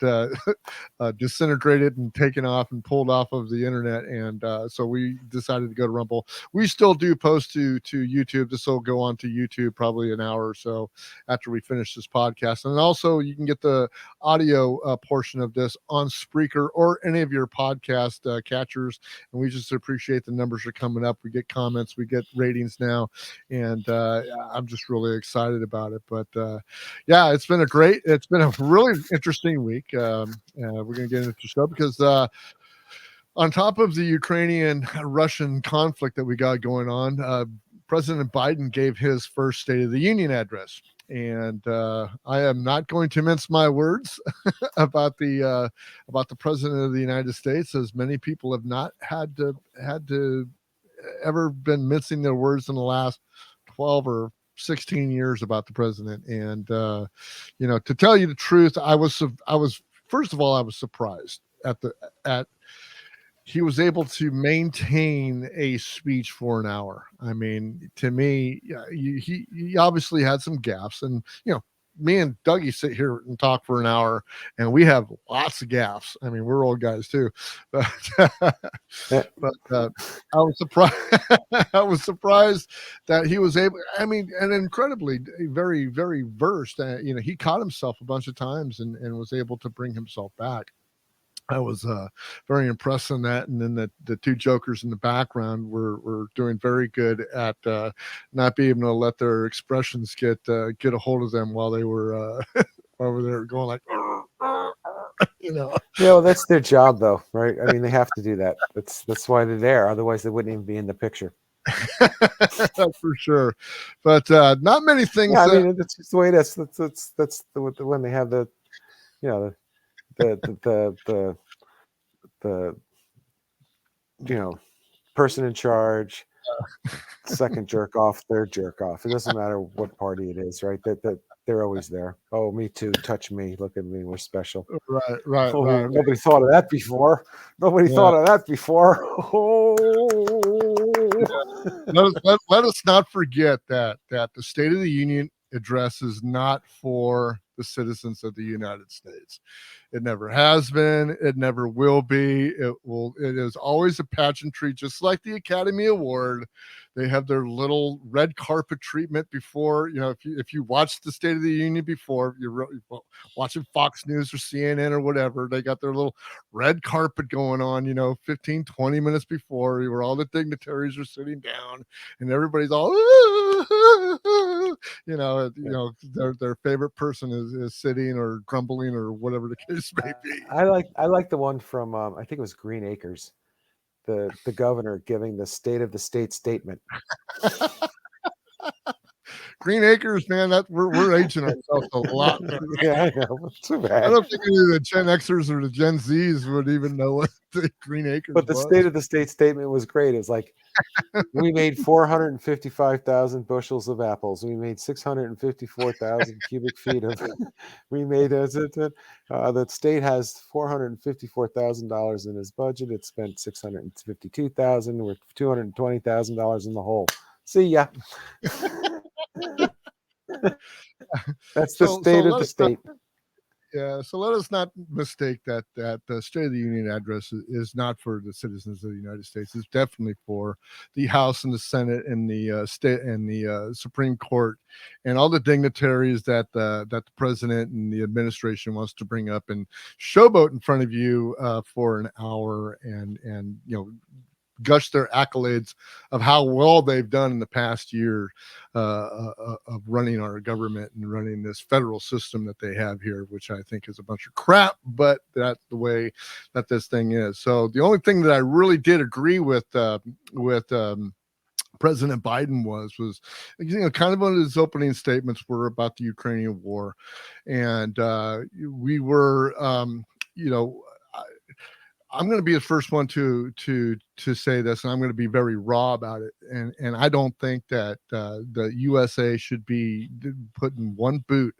A: disintegrated and taken off and pulled off of the internet, and so we decided to go to Rumble. We still do post to YouTube. This will go on to YouTube probably an hour or so after we finish this podcast. And also, you can get the audio portion of this on Spreaker or any of your podcast catchers. And we just appreciate the numbers are coming up. We get comments, we get ratings now, and I'm just really excited about it. But yeah, it's been a really interesting week. We're going to get into the show because on top of the Ukrainian-Russian conflict that we got going on, President Biden gave his first State of the Union address. And I am not going to mince my words about the President of the United States, as many people have not had to ever been mincing their words in the last 12 or 16 years about the president. And to tell you the truth, I was first of all, I was surprised at he was able to maintain a speech for an hour. I mean, to me, he obviously had some gaffes, and me and Dougie sit here and talk for an hour, and we have lots of gaffes. I mean, we're old guys too, but I was surprised. I was surprised that he was able. I mean, and incredibly, very, very versed. He caught himself a bunch of times and was able to bring himself back. I was very impressed on that. And then the two jokers in the background were doing very good at not being able to let their expressions get a hold of them while they were going like,
B: Yeah, well, that's their job, though, right? I mean, they have to do that. That's why they're there. Otherwise, they wouldn't even be in the picture.
A: For sure. But not many things.
B: Yeah, I mean, it's just the way it is. That's when they have the person in charge, second jerk off, third jerk off. It doesn't matter what party it is, right? That they're always there. Oh, me too. Touch me. Look at me. We're special.
A: Right.
B: Nobody thought of that before. Thought of that before. Oh.
A: Let us not forget that the State of the Union address is not for the citizens of the United States. It never has been. It never will be. It is always a pageantry, just like the Academy Award. They have their little red carpet treatment before, if you watch the State of the Union before, you're watching Fox News or CNN or whatever, they got their little red carpet going on, 15, 20 minutes before, where all the dignitaries are sitting down and everybody's all, their favorite person is sitting or grumbling or whatever the case may be.
B: I like the one from I think it was Green Acres, the governor giving the state of the state statement.
A: Green Acres, man, that we're aging ourselves a lot.
B: Yeah, I know. Too bad.
A: I don't think any of the Gen Xers or the Gen Zs would even know what the Green Acres
B: But the
A: was.
B: state of the state statement was great. It's like, we made 455,000 bushels of apples. We made 654,000 cubic feet of. We made the state has $454,000 in his budget. It spent 652,000. We're $220,000 in the hole. See ya. That's the state of the state.
A: Yeah, so let us not mistake that the State of the Union address is not for the citizens of the United States. It's definitely for the House and the Senate and the state and the Supreme Court and all the dignitaries that the president and the administration wants to bring up and showboat in front of you for an hour and gush their accolades of how well they've done in the past year of running our government and running this federal system that they have here, which I think is a bunch of crap, but that's the way that this thing is. So the only thing that I really did agree with President Biden was kind of one of his opening statements were about the Ukrainian war. And we were, I'm going to be the first one to say this, and I'm going to be very raw about it. And I don't think that the USA should be putting one boot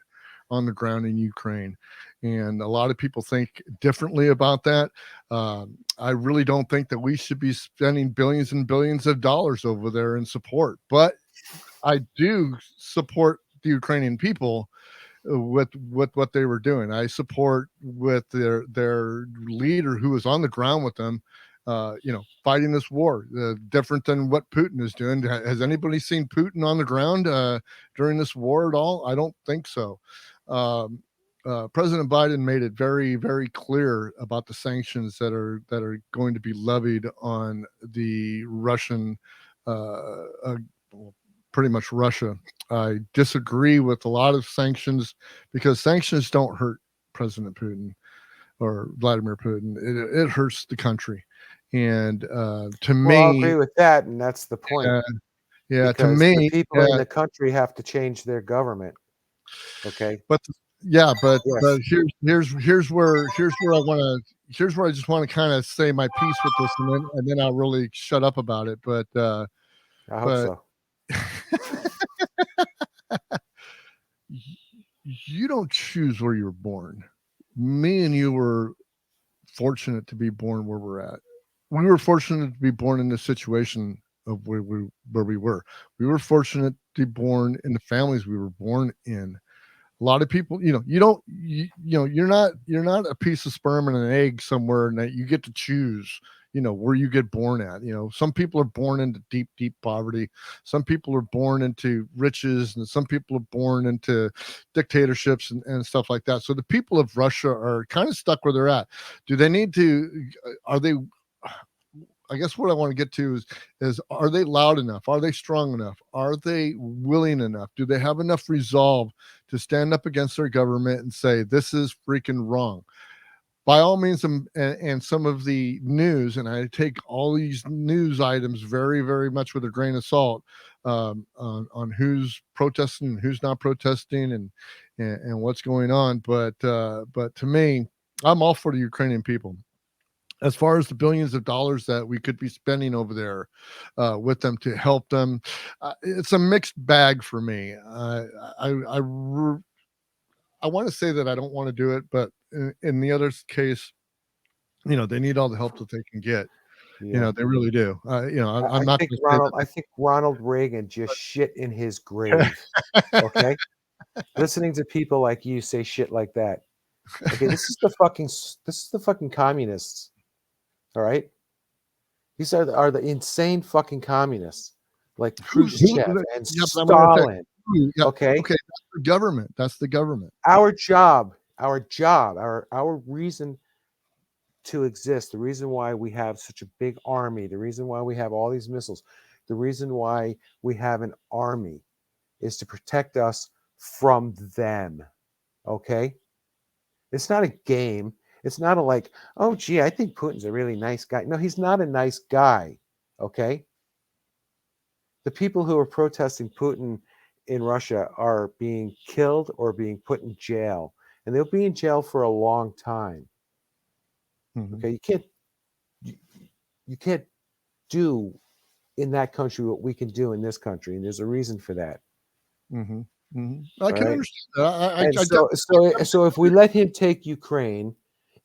A: on the ground in Ukraine. And a lot of people think differently about that. I really don't think that we should be spending billions and billions of dollars over there in support. But I do support the Ukrainian people with what they were doing. I support with their leader who was on the ground with them, fighting this war, different than what Putin is doing. Has anybody seen Putin on the ground during this war at all? I don't think so. President Biden made it very, very clear about the sanctions that are going to be levied on the Russian, pretty much Russia. I disagree with a lot of sanctions because sanctions don't hurt President Putin or Vladimir Putin. It hurts the country. And to me,
B: I'll agree with that, and that's the point.
A: Yeah,
B: because
A: to me,
B: the people in the country have to change their government. Okay,
A: but here's where I just want to kind of say my piece with this, and then I'll really shut up about it. But
B: I hope so.
A: You don't choose where you're born. Me and you were fortunate to be born where we're at. We were fortunate to be born in this situation of where we were. We were fortunate to be born in the families we were born in. A lot of people, you're not a piece of sperm and an egg somewhere and that you get to choose, where you get born at. Some people are born into deep, deep poverty. Some people are born into riches, and some people are born into dictatorships and stuff like that. So the people of Russia are kind of stuck where they're at. Do they need to, I guess what I want to get to is are they loud enough? Are they strong enough? Are they willing enough? Do they have enough resolve to stand up against their government and say, this is freaking wrong? By all means, and some of the news, and I take all these news items very, very much with a grain of salt on who's protesting and who's not protesting and what's going on. But to me, I'm all for the Ukrainian people. As far as the billions of dollars that we could be spending over there with them to help them, it's a mixed bag for me. I want to say that I don't want to do it, but in the other case, they need all the help that they can get.
B: Yeah.
A: They really do. I'm not.
B: I think Ronald Reagan just shit in his grave. Okay, listening to people like you say shit like that, Okay, this is the fucking communists. All right, these are the insane fucking communists, like Khrushchev and
A: Yeah, but I'm going to
B: Stalin.
A: yeah,
B: Okay,
A: okay, that's the government. That's the government.
B: our reason to exist, the reason why we have such a big army, the reason why we have all these missiles, the reason why we have an army is to protect us from them. Okay, it's not a game. It's not a like, oh gee, I think Putin's a really nice guy. No, he's not a nice guy. Okay, the people who are protesting Putin in Russia are being killed or being put in jail, and they'll be in jail for a long time.
A: Mhm.
B: Okay, you can't do in that country what we can do in this country, and there's a reason for that.
A: Mhm. Mhm. I
B: All
A: can
B: right,
A: understand that. I
B: and so if we let him take Ukraine,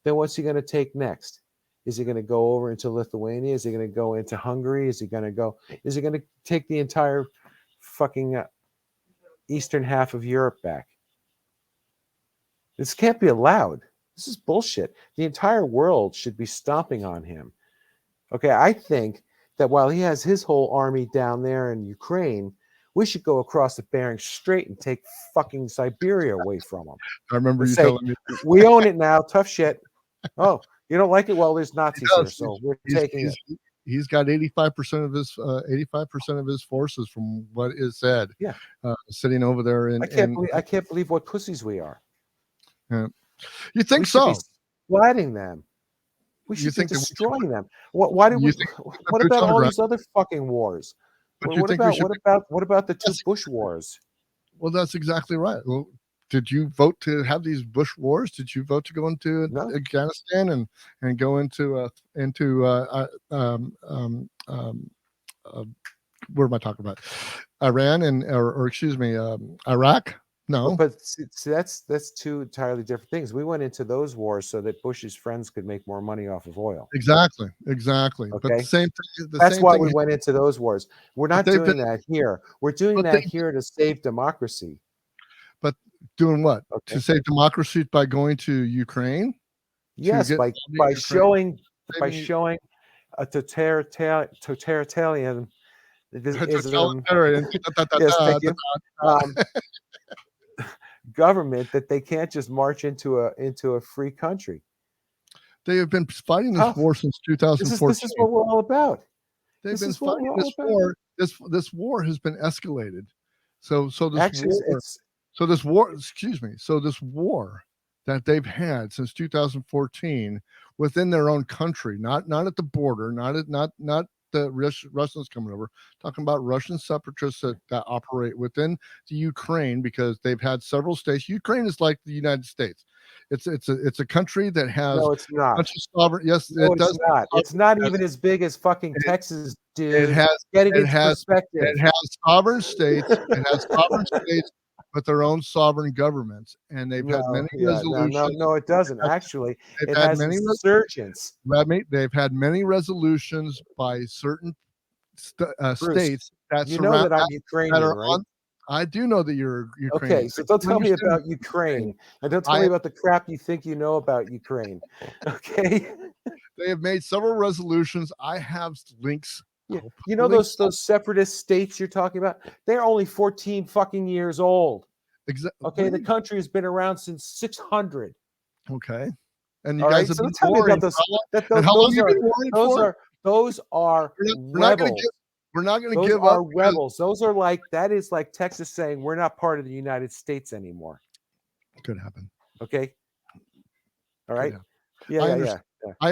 B: then what's he going to take next? Is he going to go over into Lithuania? Is he going to go into Hungary? Is he going to take the entire fucking eastern half of Europe back? This can't be allowed. This is bullshit. The entire world should be stomping on him. Okay, I think that while he has his whole army down there in Ukraine, we should go across the Bering Strait and take fucking Siberia away from him.
A: I remember
B: And
A: you
B: say,
A: telling me
B: we own it now, tough shit. Oh, you don't like it? Well, there's
A: he
B: Nazis here,
A: does.
B: so we're
A: He's
B: taking
A: he's
B: it.
A: he's got 85% of his 85% of his forces, from what is said,
B: Yeah.
A: sitting over there
B: I can't believe what pussies we are.
A: you
B: We
A: think
B: should be
A: so?
B: splatting them. We
A: You
B: should be
A: think that
B: destroying them. Why did
A: you
B: we?
A: think the
B: What
A: boots
B: about
A: on the
B: all
A: ground?
B: these other fucking wars?
A: But you think we should?
B: What about the two
A: That's
B: Bush wars?
A: Well, that's exactly right. Well, did you vote to have these Bush wars? Did you vote to go into
B: No,
A: Afghanistan and go into what am I talking about? Iran or excuse me, Iraq? No,
B: but see, that's two entirely different things. We went into those wars so that Bush's friends could make more money off of oil.
A: exactly. But the
B: Okay,
A: same thing. The
B: that's
A: same
B: why
A: thing.
B: we went into those wars. We're
A: But
B: not
A: they've been.
B: doing that here. We're doing
A: But they.
B: that here to save democracy.
A: But doing what? To
B: Okay.
A: save democracy by going to Ukraine to
B: Yes,
A: get
B: by
A: Ukraine? Saving
B: showing a totalitarian ism,
A: totalitarian.
B: yes, thank
A: Da,
B: you, um, government that they can't just march into a free country.
A: They have been fighting this
B: Tough.
A: war since
B: This is
A: 2014.
B: what we're all about.
A: They've
B: This
A: been
B: is what
A: fighting
B: we're all
A: this
B: about.
A: war. This war has been escalated. So this
B: Actually,
A: war. So this war. Excuse me. So this war that they've had since 2014 within their own country, not at the border, not the Russians coming over. Talking about Russian separatists that operate within the Ukraine, because they've had several states. Ukraine is like the United States. It's a country that has
B: no, it's
A: a
B: not.
A: bunch of sovereign. Yes,
B: No,
A: it
B: it's
A: does.
B: not. It's not
A: It
B: even as big as fucking
A: has,
B: Texas,
A: it
B: dude.
A: has
B: Get it
A: it
B: into
A: has
B: perspective.
A: it has sovereign states. It has sovereign states with their own sovereign governments, and they've had
B: No,
A: many
B: yeah,
A: resolutions.
B: no, it doesn't. Actually,
A: They've
B: it
A: had
B: has
A: many.
B: insurgents.
A: Let me. They've had many resolutions by certain
B: Bruce,
A: states that
B: you know
A: surround
B: that I'm
A: that
B: Ukrainian,
A: are
B: right?
A: on. I do know that you're
B: Okay,
A: Ukrainian.
B: so
A: I
B: don't
A: can
B: tell me
A: understand
B: about
A: that you're
B: Ukraine,
A: Ukrainian.
B: and don't tell me
A: I
B: about the crap you think you know about Ukraine. Okay?
A: They have made several resolutions. I have links.
B: Yeah.
A: I'll put
B: You
A: the
B: know
A: links.
B: those separatist states you're talking about? They're only 14 fucking years old. Okay, the
A: Really?
B: country has been around since 600.
A: Okay. And you
B: All
A: guys
B: right,
A: have
B: so
A: been
B: don't tell me
A: warring
B: about those.
A: for how long?
B: That
A: And how long
B: those
A: have you
B: are
A: been warring
B: those
A: for?
B: are those are
A: We're not going to
B: rebels.
A: we're not going to
B: Those
A: give up
B: are
A: because
B: rebels. Those are like that is like Texas saying we're not part of the United States anymore.
A: could happen.
B: Okay. All
A: Could
B: right.
A: happen.
B: Yeah,
A: I
B: yeah,
A: understand.
B: yeah, yeah.
A: I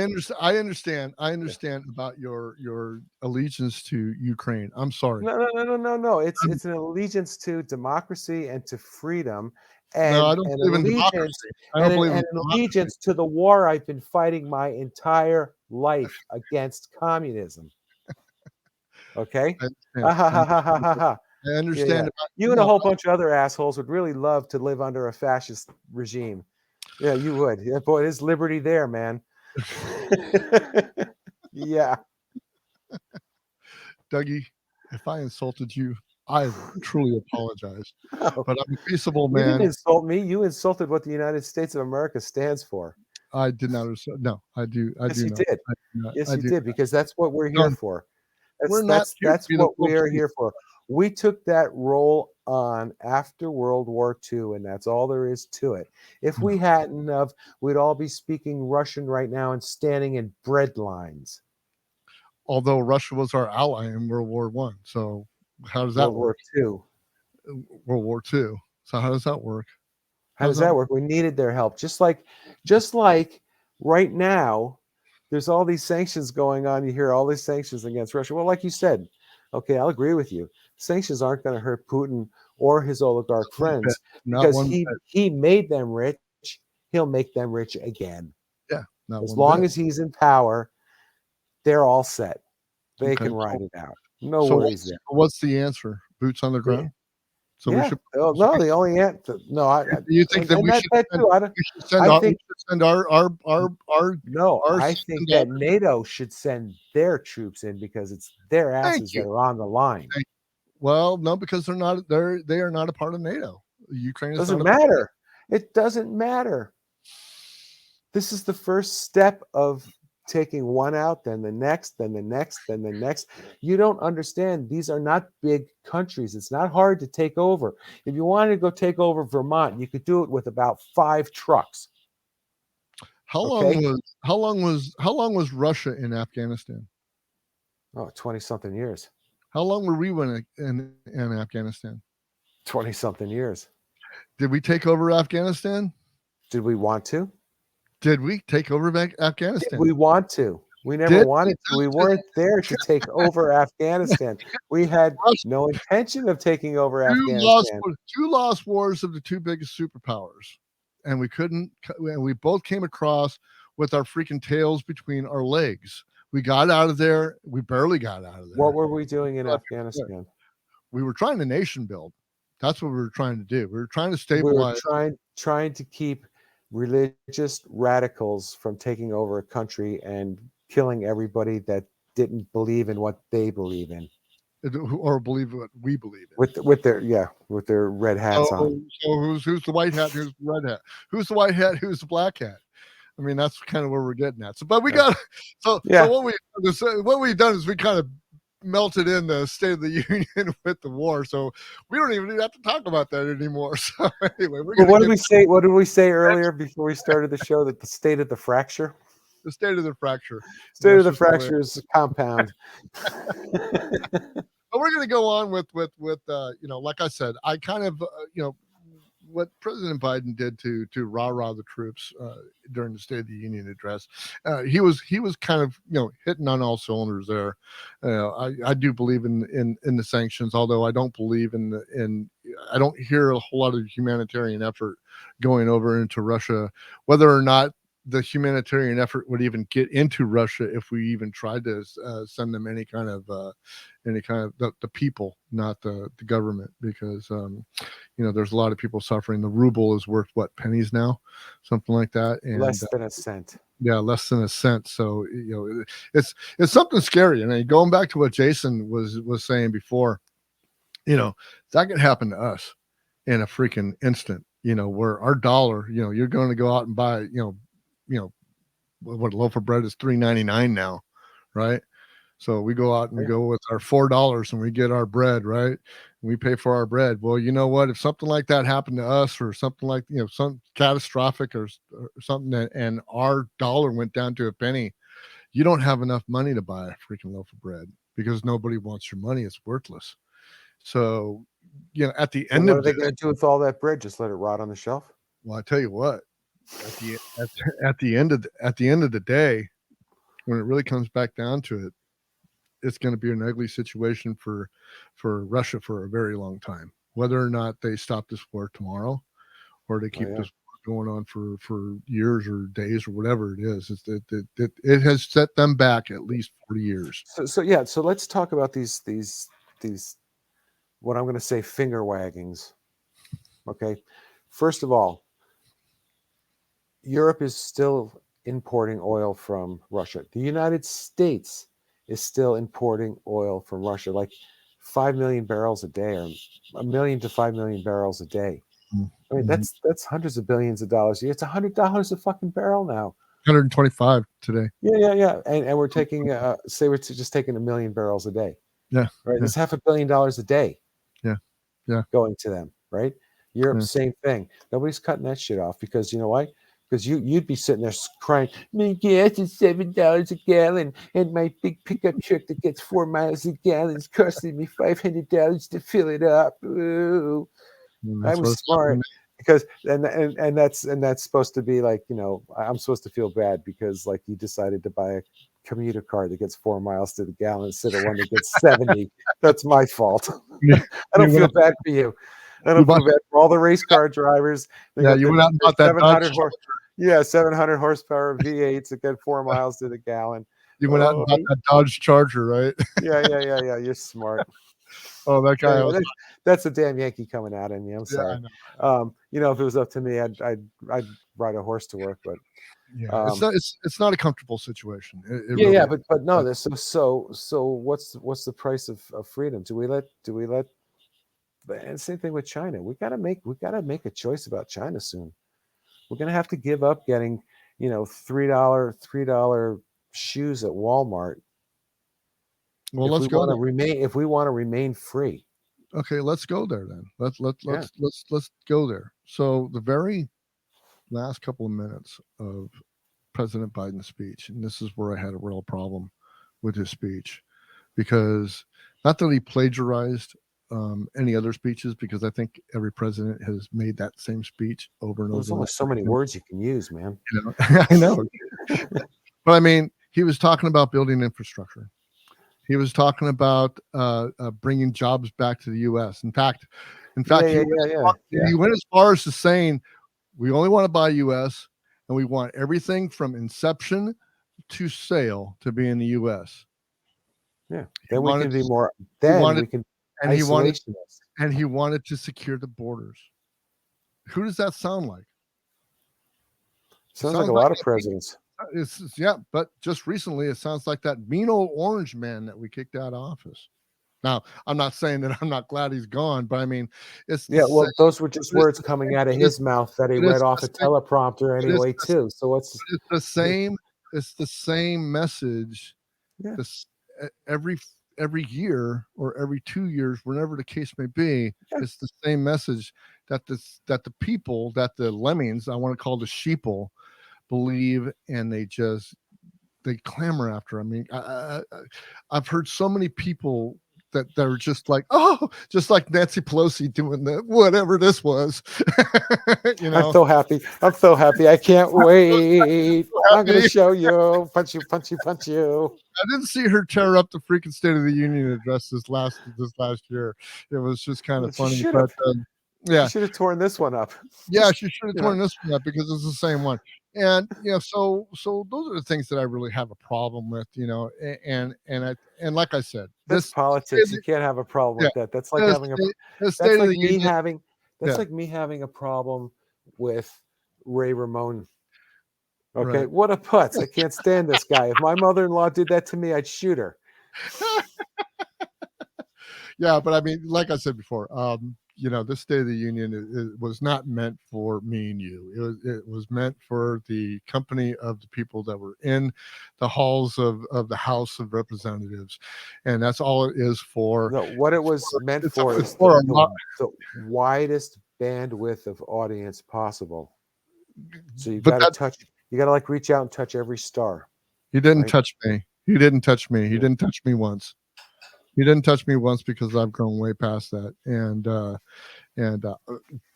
B: Yeah.
A: understand about your allegiance to Ukraine. I'm sorry.
B: No. It's
A: I'm,
B: it's an allegiance to democracy and to freedom,
A: no,
B: and
A: I don't
B: an
A: believe in
B: allegiance
A: democracy. I don't believe in
B: and an
A: democracy.
B: allegiance to the war I've been fighting my entire life against communism. Okay.
A: I
B: Ha
A: understand.
B: ha
A: I
B: ha ha ha
A: understand,
B: ha ha.
A: I
B: Yeah, yeah.
A: understand about
B: You and a
A: no.
B: whole bunch of other assholes would really love to live under a fascist regime. Yeah, you would. Yeah, boy, there's liberty there, man. Yeah.
A: Dougie, if I insulted you, I truly apologize,
B: No,
A: but I'm a peaceable
B: you didn't
A: man.
B: insult me. You insulted what the United States of America stands for.
A: I did not. No, I do. I
B: Yes,
A: do
B: you
A: not.
B: did.
A: I do not.
B: Yes,
A: I
B: you
A: do
B: did, because that's what we're
A: not.
B: here
A: No,
B: for.
A: we're not here to
B: That's
A: be the
B: what we are
A: police.
B: here for. We took that role on after World War II, and that's all there is to it. If we hadn't of, we'd all be speaking Russian right now and standing in bread lines.
A: Although Russia was our ally in World War One, so how does that
B: World
A: work?
B: War II.
A: World War Two. So how does that work?
B: How does that work? We needed their help. Just like right now, there's all these sanctions going on. You hear all these sanctions against Russia. Well, like you said, okay, I'll agree with you. Sanctions aren't going to hurt Putin or his oligarch
A: One bit.
B: friends,
A: Not
B: because
A: one bit.
B: he made them rich. He'll make them rich again.
A: Yeah, not
B: As
A: one
B: long
A: bit.
B: as he's in power, they're all set. They
A: Okay.
B: can ride it out. No
A: So
B: worries there.
A: what's the answer? Boots on the ground. So we
B: Yeah.
A: should.
B: Oh, no, the only answer. No,
A: Do you think that
B: and
A: we
B: that,
A: should
B: that
A: send,
B: too.
A: we should send
B: I
A: our, we
B: think
A: should send our
B: No, I think
A: send
B: that NATO should send their troops in, because it's their
A: thank
B: asses that
A: you.
B: are on the line.
A: Well, no, because they are not a part of NATO. Ukraine is
B: Doesn't
A: not a
B: matter. It doesn't matter. This is the first step of taking one out, then the next, then the next, then the next. You don't understand. These are not big countries. It's not hard to take over. If you wanted to go take over Vermont, you could do it with about 5 trucks.
A: How
B: Okay.
A: long was Russia in Afghanistan?
B: Oh, 20 something years.
A: How long were we in Afghanistan?
B: 20 something years.
A: Did we take over Afghanistan?
B: Did we want to?
A: Did we take over
B: Did
A: Afghanistan?
B: we want to? We never
A: Did
B: wanted to. We weren't there to take over Afghanistan. We had
A: Russia
B: no intention of taking over
A: two
B: Afghanistan.
A: lost wars of the two biggest superpowers, and we couldn't. And we both came across with our freaking tails between our legs. We got out of there. We barely got out of there.
B: What were we doing in
A: But
B: Afghanistan?
A: we were trying to nation build. That's what we were trying to do. We were trying to
B: We were
A: stabilize.
B: trying to keep religious radicals from taking over a country and killing everybody that didn't believe in what they believe in,
A: Or believe what we believe in.
B: with their red hats on.
A: So who's the white hat? Who's the red hat? Who's the white hat? Who's the black hat? I mean, that's kind of where we're getting at. So, but we got so what we've done is we kind of melted in the State of the Union with the war. So we don't even have to talk about that anymore. So anyway, we're
B: Well,
A: going to
B: what did we say? What did we say earlier before we started the show? That the state of the fracture.
A: the state of the fracture.
B: State of the fracture is compound.
A: But we're going to go on with like I said, I kind of what President Biden did to rah-rah the troops during the State of the Union address. He was kind of hitting on all cylinders there. I do believe in the sanctions, although I don't believe I don't hear a whole lot of humanitarian effort going over into Russia, whether or not the humanitarian effort would even get into Russia if we even tried to send them any kind of the people, not the government, because there's a lot of people suffering. The ruble is worth what, pennies now, something like that, and
B: Less than a cent.
A: Yeah, less than a cent. So it's something scary. And then going back to what Jason was saying before, that could happen to us in a freaking instant. Where our dollar, you're going to go out and buy, what a loaf of bread is $3.99 now, right? So we go out and we go with our $4 and we get our bread, right? And we pay for our bread. Well, you know what? If something like that happened to us, or something like some catastrophic or something, and our dollar went down to a penny, you don't have enough money to buy a freaking loaf of bread, because nobody wants your money. It's worthless. So, at the end
B: What
A: of
B: are they going to do with all that bread? Just let it rot on the shelf?
A: Well, I tell you what, at the end of the day, when it really comes back down to it, it's going to be an ugly situation for Russia for a very long time. Whether or not they stop this war tomorrow, or they keep this war going on for years or days or whatever it is, it has set them back at least 40 years.
B: So let's talk about these what I'm going to say finger waggings. Okay, first of all, Europe is still importing oil from Russia. The United States is still importing oil from Russia. Like 5 million barrels a day, or 1 million to 5 million barrels a day. I mean,
A: Mhm.
B: that's hundreds of billions of dollars a year. It's $100 a fucking barrel now.
A: 125 today.
B: Yeah. And we're taking, say we're just taking 1 million barrels a day,
A: Yeah,
B: right?
A: yeah,
B: That's $500 million a day
A: yeah, yeah,
B: going to them, right? Europe,
A: yeah.
B: same thing. Nobody's cutting that shit off because you know why? Because you'd be sitting there crying, my gas is $7 a gallon, and my big pickup truck that gets 4 miles a gallon is costing me $500 to fill it up. Ooh.
A: And
B: I
A: that's
B: was
A: what it's happening.
B: smart because and that's supposed to be like, you know, I'm supposed to feel bad because like you decided to buy a commuter car that gets 4 miles to the gallon instead of one that gets 70. That's my fault.
A: You,
B: I
A: you
B: don't
A: went
B: feel
A: out,
B: bad for you. I
A: you
B: don't
A: bought,
B: feel bad for all the race car drivers. They
A: yeah,
B: got
A: you
B: their,
A: went out and
B: their
A: bought that Dodge
B: 700 horse.
A: Charger.
B: Yeah, 700 horsepower V8s that get 4 miles to the gallon.
A: You went out and
B: Oh,
A: bought that Dodge Charger, right?
B: yeah. You're smart.
A: Oh, that guy.
B: Anyway, that's a damn Yankee coming out at me. I'm
A: Yeah, I
B: sorry.
A: know.
B: You know, if it was up to me, I'd ride a horse to work. But
A: Yeah,
B: um,
A: it's not a comfortable situation. It
B: yeah,
A: really.
B: but no. This so what's the price of freedom? Do we let? And same thing with China. We gotta make a choice about China soon. We're gonna have to give up getting, you know, $3 shoes at Walmart
A: Well, let's go there.
B: if we want to remain free.
A: Okay, let's go there then.
B: Yeah.
A: Let's go there. So the very last couple of minutes of President Biden's speech, and this is where I had a real problem with his speech, because not that he plagiarized any other speeches, because I think every president has made that same speech over and
B: There's
A: over and
B: only so many
A: over
B: words you can use, man.
A: again, you know. I know, but I mean, he was talking about building infrastructure. He was talking about bringing jobs back to the U.S. In fact,
B: Yeah.
A: he went as far as to saying we only want to buy U.S. and we want everything from inception to sale to be in the U.S.
B: Yeah.
A: He
B: Then we
A: wanted
B: can be
A: to,
B: more.
A: he
B: Then
A: wanted
B: we can
A: and
B: isolationist.
A: he wanted to secure the borders. Who does that sound like? It
B: Sounds like a
A: sounds like
B: lot of presidents.
A: yeah, but just recently it sounds like that mean old orange man that we kicked out of office. Now, I'm not saying that I'm not glad he's gone, but I mean, it's the
B: Yeah,
A: same.
B: well, those were just
A: It is
B: words
A: the
B: coming
A: same.
B: out of his mouth that he
A: It is
B: read off
A: the
B: a
A: same.
B: teleprompter
A: It is
B: anyway,
A: the,
B: too. So what's
A: it's the same. It's the same message.
B: yeah.
A: This every year or every 2 years, whenever the case may be,
B: Yeah.
A: it's the same message that the people, that the lemmings, I want to call the sheeple, believe, and they clamor after. I mean, I've heard so many people that are just like, oh, just like Nancy Pelosi doing the whatever this was, you
B: I'm
A: know.
B: so happy. I'm so happy. I can't wait. I'm gonna
A: Happy.
B: show you. Punch you, punch you, punch you.
A: I didn't see her tear up the freaking State of the Union address this last year. It was just kind of
B: She
A: funny,
B: should
A: but
B: have. She
A: yeah,
B: should have torn this one up.
A: yeah, she should have
B: You know,
A: torn this one up because it's the same one. And so those are the things that I really have a problem with, and like I said,
B: that's
A: this
B: politics. You can't have a problem
A: yeah,
B: with that. That's like
A: the
B: having a.
A: state, the
B: That's
A: State of
B: like
A: the
B: me
A: Union,
B: having. That's
A: yeah,
B: like me having a problem with Ray Ramon. Okay,
A: right.
B: what a putz! I can't stand this guy. If my mother-in-law did that to me, I'd shoot her.
A: Yeah, but I mean, like I said before, this State of the Union was not meant for me and you. It was meant for the company of the people that were in the halls of the House of Representatives, and that's all it is for.
B: No, what it was meant
A: It's,
B: for
A: it's
B: is
A: for a lot.
B: the widest bandwidth of audience possible. So
A: But that
B: you got to like reach out and touch every star,
A: he didn't
B: right?
A: touch me. He didn't touch me. He
B: Yeah.
A: didn't touch me once. He didn't touch me once because I've grown way past that, and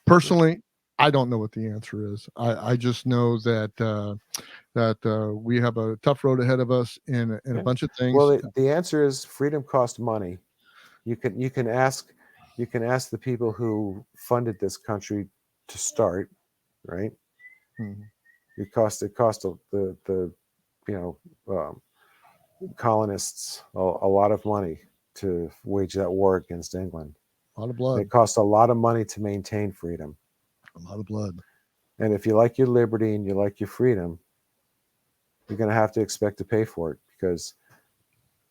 A: personally, I don't know what the answer is. I just know that we have a tough road ahead of us in a
B: Yeah.
A: bunch of
B: Well,
A: things.
B: the answer is freedom costs money. You can ask the people who funded this country to start, right?
A: Mhm.
B: It cost the you know um, colonists a lot of money to wage that war against England.
A: A lot of
B: And
A: blood,
B: it costs a lot of money to maintain freedom.
A: a lot of blood.
B: And if you like your liberty and you like your freedom, you're going to have to expect to pay for it because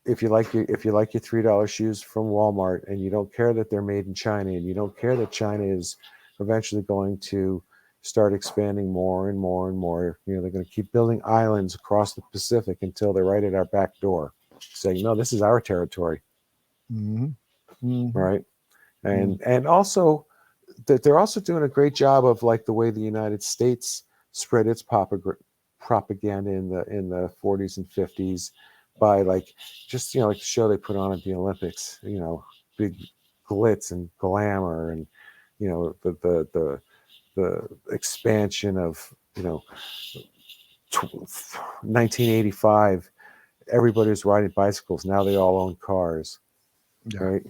B: if you like your $3 shoes from Walmart, and you don't care that they're made in China, and you don't care that China is eventually going to start expanding more and more and more, they're going to keep building islands across the Pacific until they're right at our back door, saying, no, this is our territory.
A: Mm-hmm. Mm-hmm.
B: Right. And also that they're also doing a great job of, like, the way the United States spread its propaganda in the 40s and 50s by, like, just, like the show they put on at the Olympics, big glitz and glamour, and the expansion of 1985, everybody's riding bicycles, now they all own cars.
A: Yeah.
B: Right.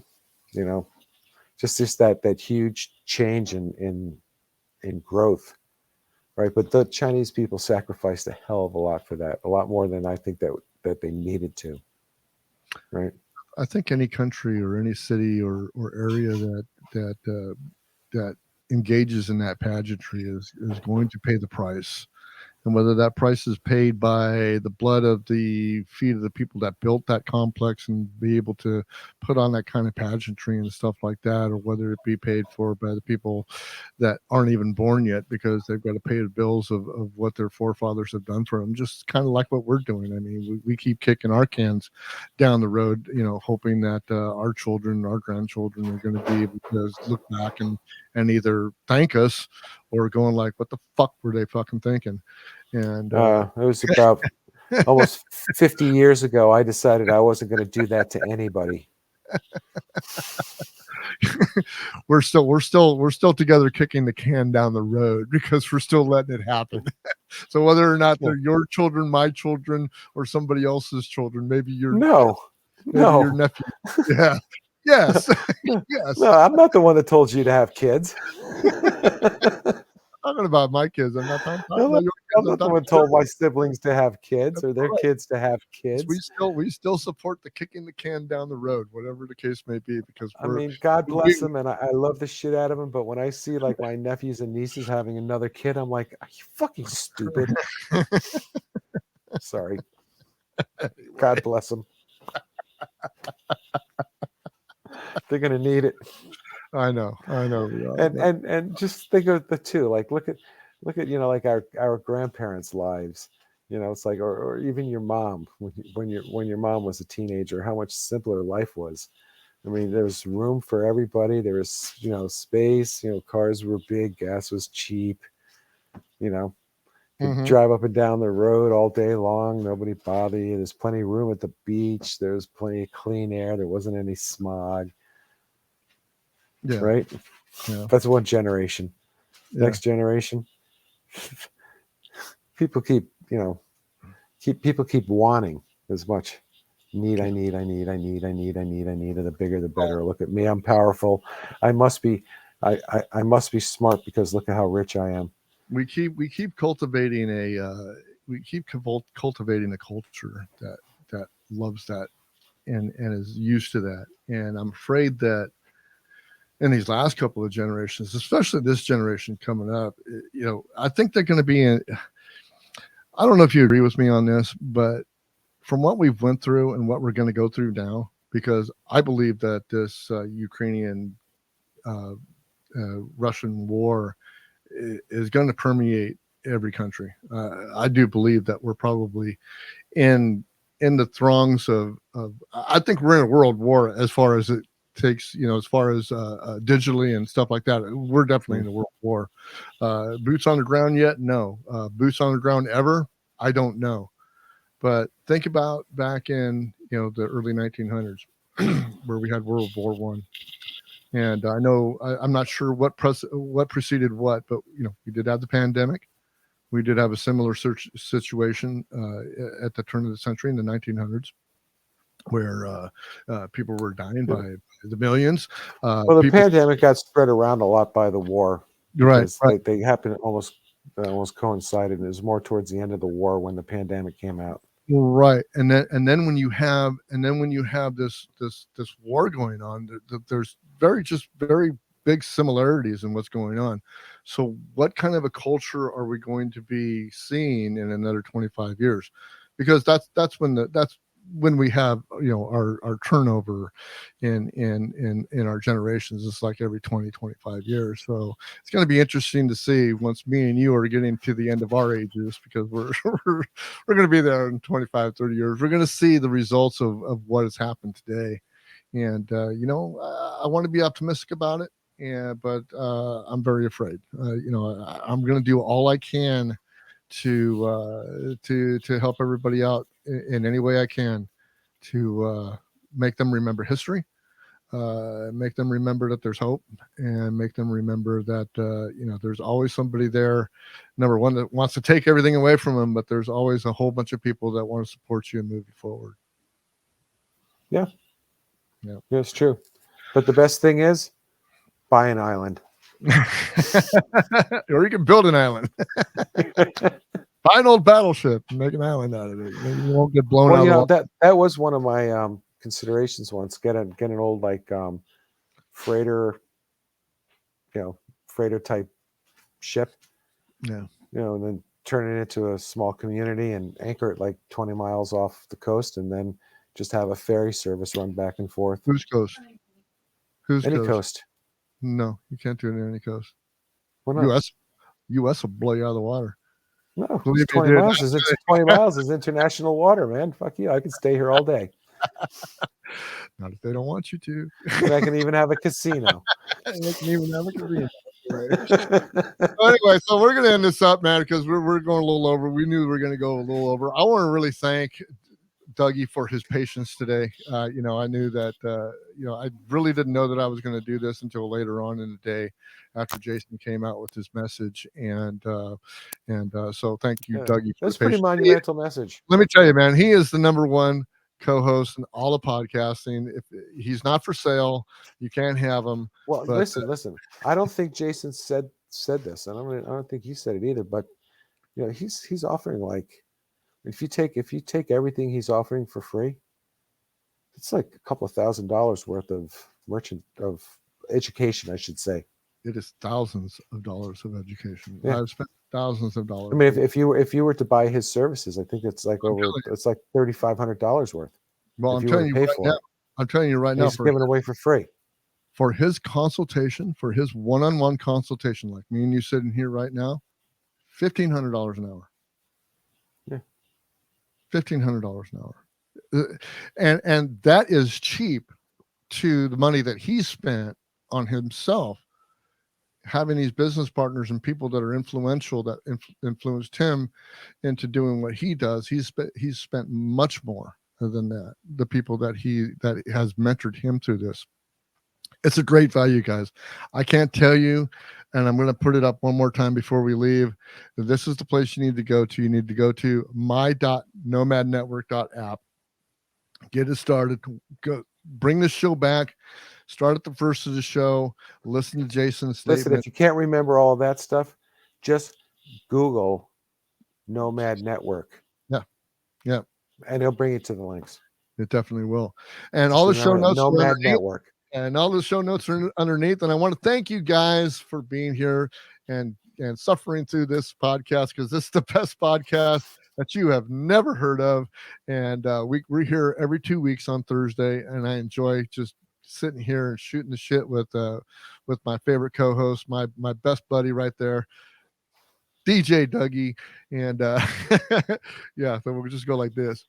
B: Just that huge change in growth, right? But the Chinese people sacrificed a hell of a lot for that, a lot more than I think that they needed to, right?
A: I think any country or any city or area that engages in that pageantry is going to pay the price. And whether that price is paid by the blood of the feet of the people that built that complex and be able to put on that kind of pageantry and stuff like that, or whether it be paid for by the people that aren't even born yet because they've got to pay the bills of what their forefathers have done for them, just kind of like what we're doing. I mean, we keep kicking our cans down the road, hoping that our children, our grandchildren are going to be able to look back and either thank us or going like, what the fuck were they fucking thinking? And
B: It was about almost 50 years ago, I decided I wasn't going to do that to anybody.
A: we're still together kicking the can down the road because we're still letting it happen. So whether or not they're your children, my children, or somebody else's children, maybe your your nephew. Yeah. Yes. Yes.
B: No, I'm not the one that told you to have kids.
A: Talking about my kids. I'm not talking about your kids.
B: I'm not the one told my siblings to have kids or their kids to have kids.
A: We still support the kicking the can down the road, whatever the case may be, because
B: God bless them, and I love the shit out of them. But when I see, like, my nephews and nieces having another kid, I'm like, are you fucking stupid? Sorry. God bless them. They're gonna need it.
A: I know.
B: And just think of the two. Like, look at like our grandparents' lives. It's like, or even your mom when your mom was a teenager, how much simpler life was. I mean, there's room for everybody. There was space. Cars were big, gas was cheap. You could drive up and down the road all day long. Nobody bothered you. There's plenty of room at the beach. There's plenty of clean air. There wasn't any smog.
A: Yeah.
B: Right.
A: Yeah.
B: That's one generation.
A: Yeah.
B: Next generation. People keep wanting as much. I need. And the bigger the better. Look at me. I'm powerful. I must be smart because look at how rich I am.
A: We keep cultivating cultivating a culture that loves that and is used to that. And I'm afraid that in these last couple of generations, especially this generation coming up, I think they're going to be in. I don't know if you agree with me on this, but from what we've went through and what we're going to go through now, because I believe that this Ukrainian Russian war is going to permeate every country. I do believe that we're probably in the throngs of I think we're in a world war as far as it takes, as far as digitally and stuff like that. We're definitely in a world war. Boots on the ground yet? No. Boots on the ground ever? I don't know. But think about back in the early 1900s where we had World War One. And I know I'm not sure what preceded what, but we did have the pandemic. We did have a similar situation at the turn of the century in the 1900s, where people were dying by the millions.
B: Well, the pandemic got spread around a lot by the war.
A: Right.
B: They happened almost coincided. It was more towards the end of the war when the pandemic came out.
A: Right, and then when you have this war going on, there's very big similarities in what's going on. So, what kind of a culture are we going to be seeing in another 25 years? Because that's when when we have, our turnover in our generations, it's like every 20-25 years. So it's going to be interesting to see once me and you are getting to the end of our ages, because we're we're going to be there in 25-30 years. We're going to see the results of what has happened today. And I want to be optimistic about it, but I'm very afraid. I'm going to do all I can to help everybody out in any way I can, to make them remember history, make them remember that there's hope, and make them remember that there's always somebody there, number one, that wants to take everything away from them, but there's always a whole bunch of people that want to support you and move you forward.
B: Yeah, it's true. But the best thing is, buy an island.
A: Or you can build an island. Buy an old battleship and make an island out of it. Maybe you won't get blown out.
B: That was one of my considerations once. Get an old freighter, freighter type ship.
A: Yeah.
B: And then turn it into a small community and anchor it like 20 miles off the coast, and then just have a ferry service run back and forth.
A: Whose coast?
B: Any coast.
A: No, you can't do it on any coast.
B: Why not?
A: U.S. will blow you out of the water.
B: No, 20 miles is 20 miles is international water, man. Fuck you. I can stay here all day.
A: Not if they don't want you to.
B: And I can even have a casino.
A: They can even have a casino. Right. Anyway, so we're gonna end this up, man, because we're going a little over. We knew we were gonna go a little over. I want to really thank Dougie for his patience today. I knew that I really didn't know that I was going to do this until later on in the day, after Jason came out with his message, and so thank you, Dougie.
B: That's a pretty monumental message.
A: Let me tell you, man, he is the number one co-host in all of podcasting. If he's not for sale, you can't have him.
B: Well, listen. I don't think Jason said this. I don't think he said it either. But he's offering, like, if you take everything he's offering for free, it's like a couple of $1,000s worth of education, I should say.
A: It is thousands of dollars of education.
B: Yeah.
A: I've spent thousands of dollars.
B: I mean, if you were to buy his services, I think it's like $3,500 worth.
A: Well, I'm telling you right now,
B: he's giving away for free.
A: For his consultation, for his one-on-one consultation, like me and you sitting here right now, $1,500 an hour.
B: Yeah,
A: $1,500 an hour, and that is cheap to the money that he spent on himself, having these business partners and people that are influential, that influenced him into doing what he does. He's spent much more than that. The people that has mentored him through this. It's a great value, guys. I can't tell you, and I'm going to put it up one more time before we leave. This is the place you need to go to. You need to go to my.nomadnetwork.app. Get it started. Go bring the show back. Start at the first of the show. Listen to Jason's statement.
B: Listen, if you can't remember all of that stuff, just Google Nomad Network.
A: Yeah.
B: And it'll bring you to the links.
A: It definitely will. And all the show notes.
B: Nomad Network.
A: And all the show notes are underneath. And I want to thank you guys for being here and suffering through this podcast, because this is the best podcast that you have never heard of. And we're here every 2 weeks on Thursday, and I enjoy just sitting here and shooting the shit with my favorite co-host, my best buddy right there, DJ Dougie. And yeah, so we'll just go like this.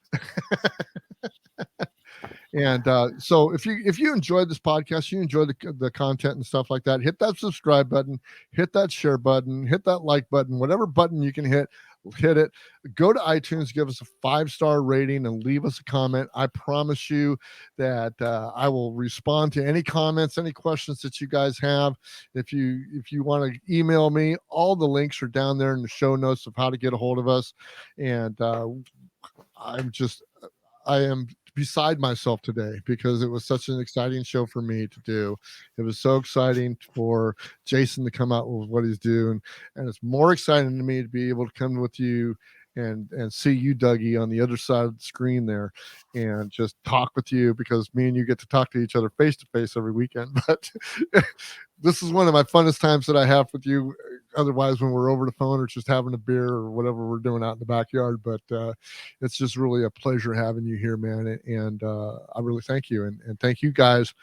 A: And so if you enjoyed this podcast, you enjoy the content and stuff like that, hit that subscribe button, hit that share button, hit that like button, whatever button you can hit it. Go to iTunes, give us a 5-star rating, and leave us a comment. I promise you that I will respond to any comments, any questions that you guys have. If you want to email me, all the links are down there in the show notes of how to get a hold of us. And I am beside myself today, because it was such an exciting show for me to do. It was so exciting for Jason to come out with what he's doing, and it's more exciting to me to be able to come with you and see you, Dougie, on the other side of the screen there, and just talk with you, because me and you get to talk to each other face to face every weekend. But this is one of my funnest times that I have with you. otherwise when we're over the phone or just having a beer or whatever we're doing out in the backyard. But it's just really a pleasure having you here, man. And I really thank you. And thank you guys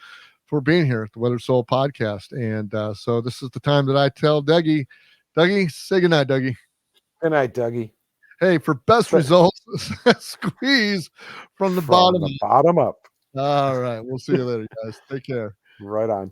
A: for being here at the Weathered Soul podcast. And so this is the time that I tell Dougie, say goodnight, Dougie.
B: Good night, Dougie.
A: Hey, for best results, squeeze from the bottom.
B: Bottom up.
A: All right. We'll see you later, guys. Take care.
B: Right on.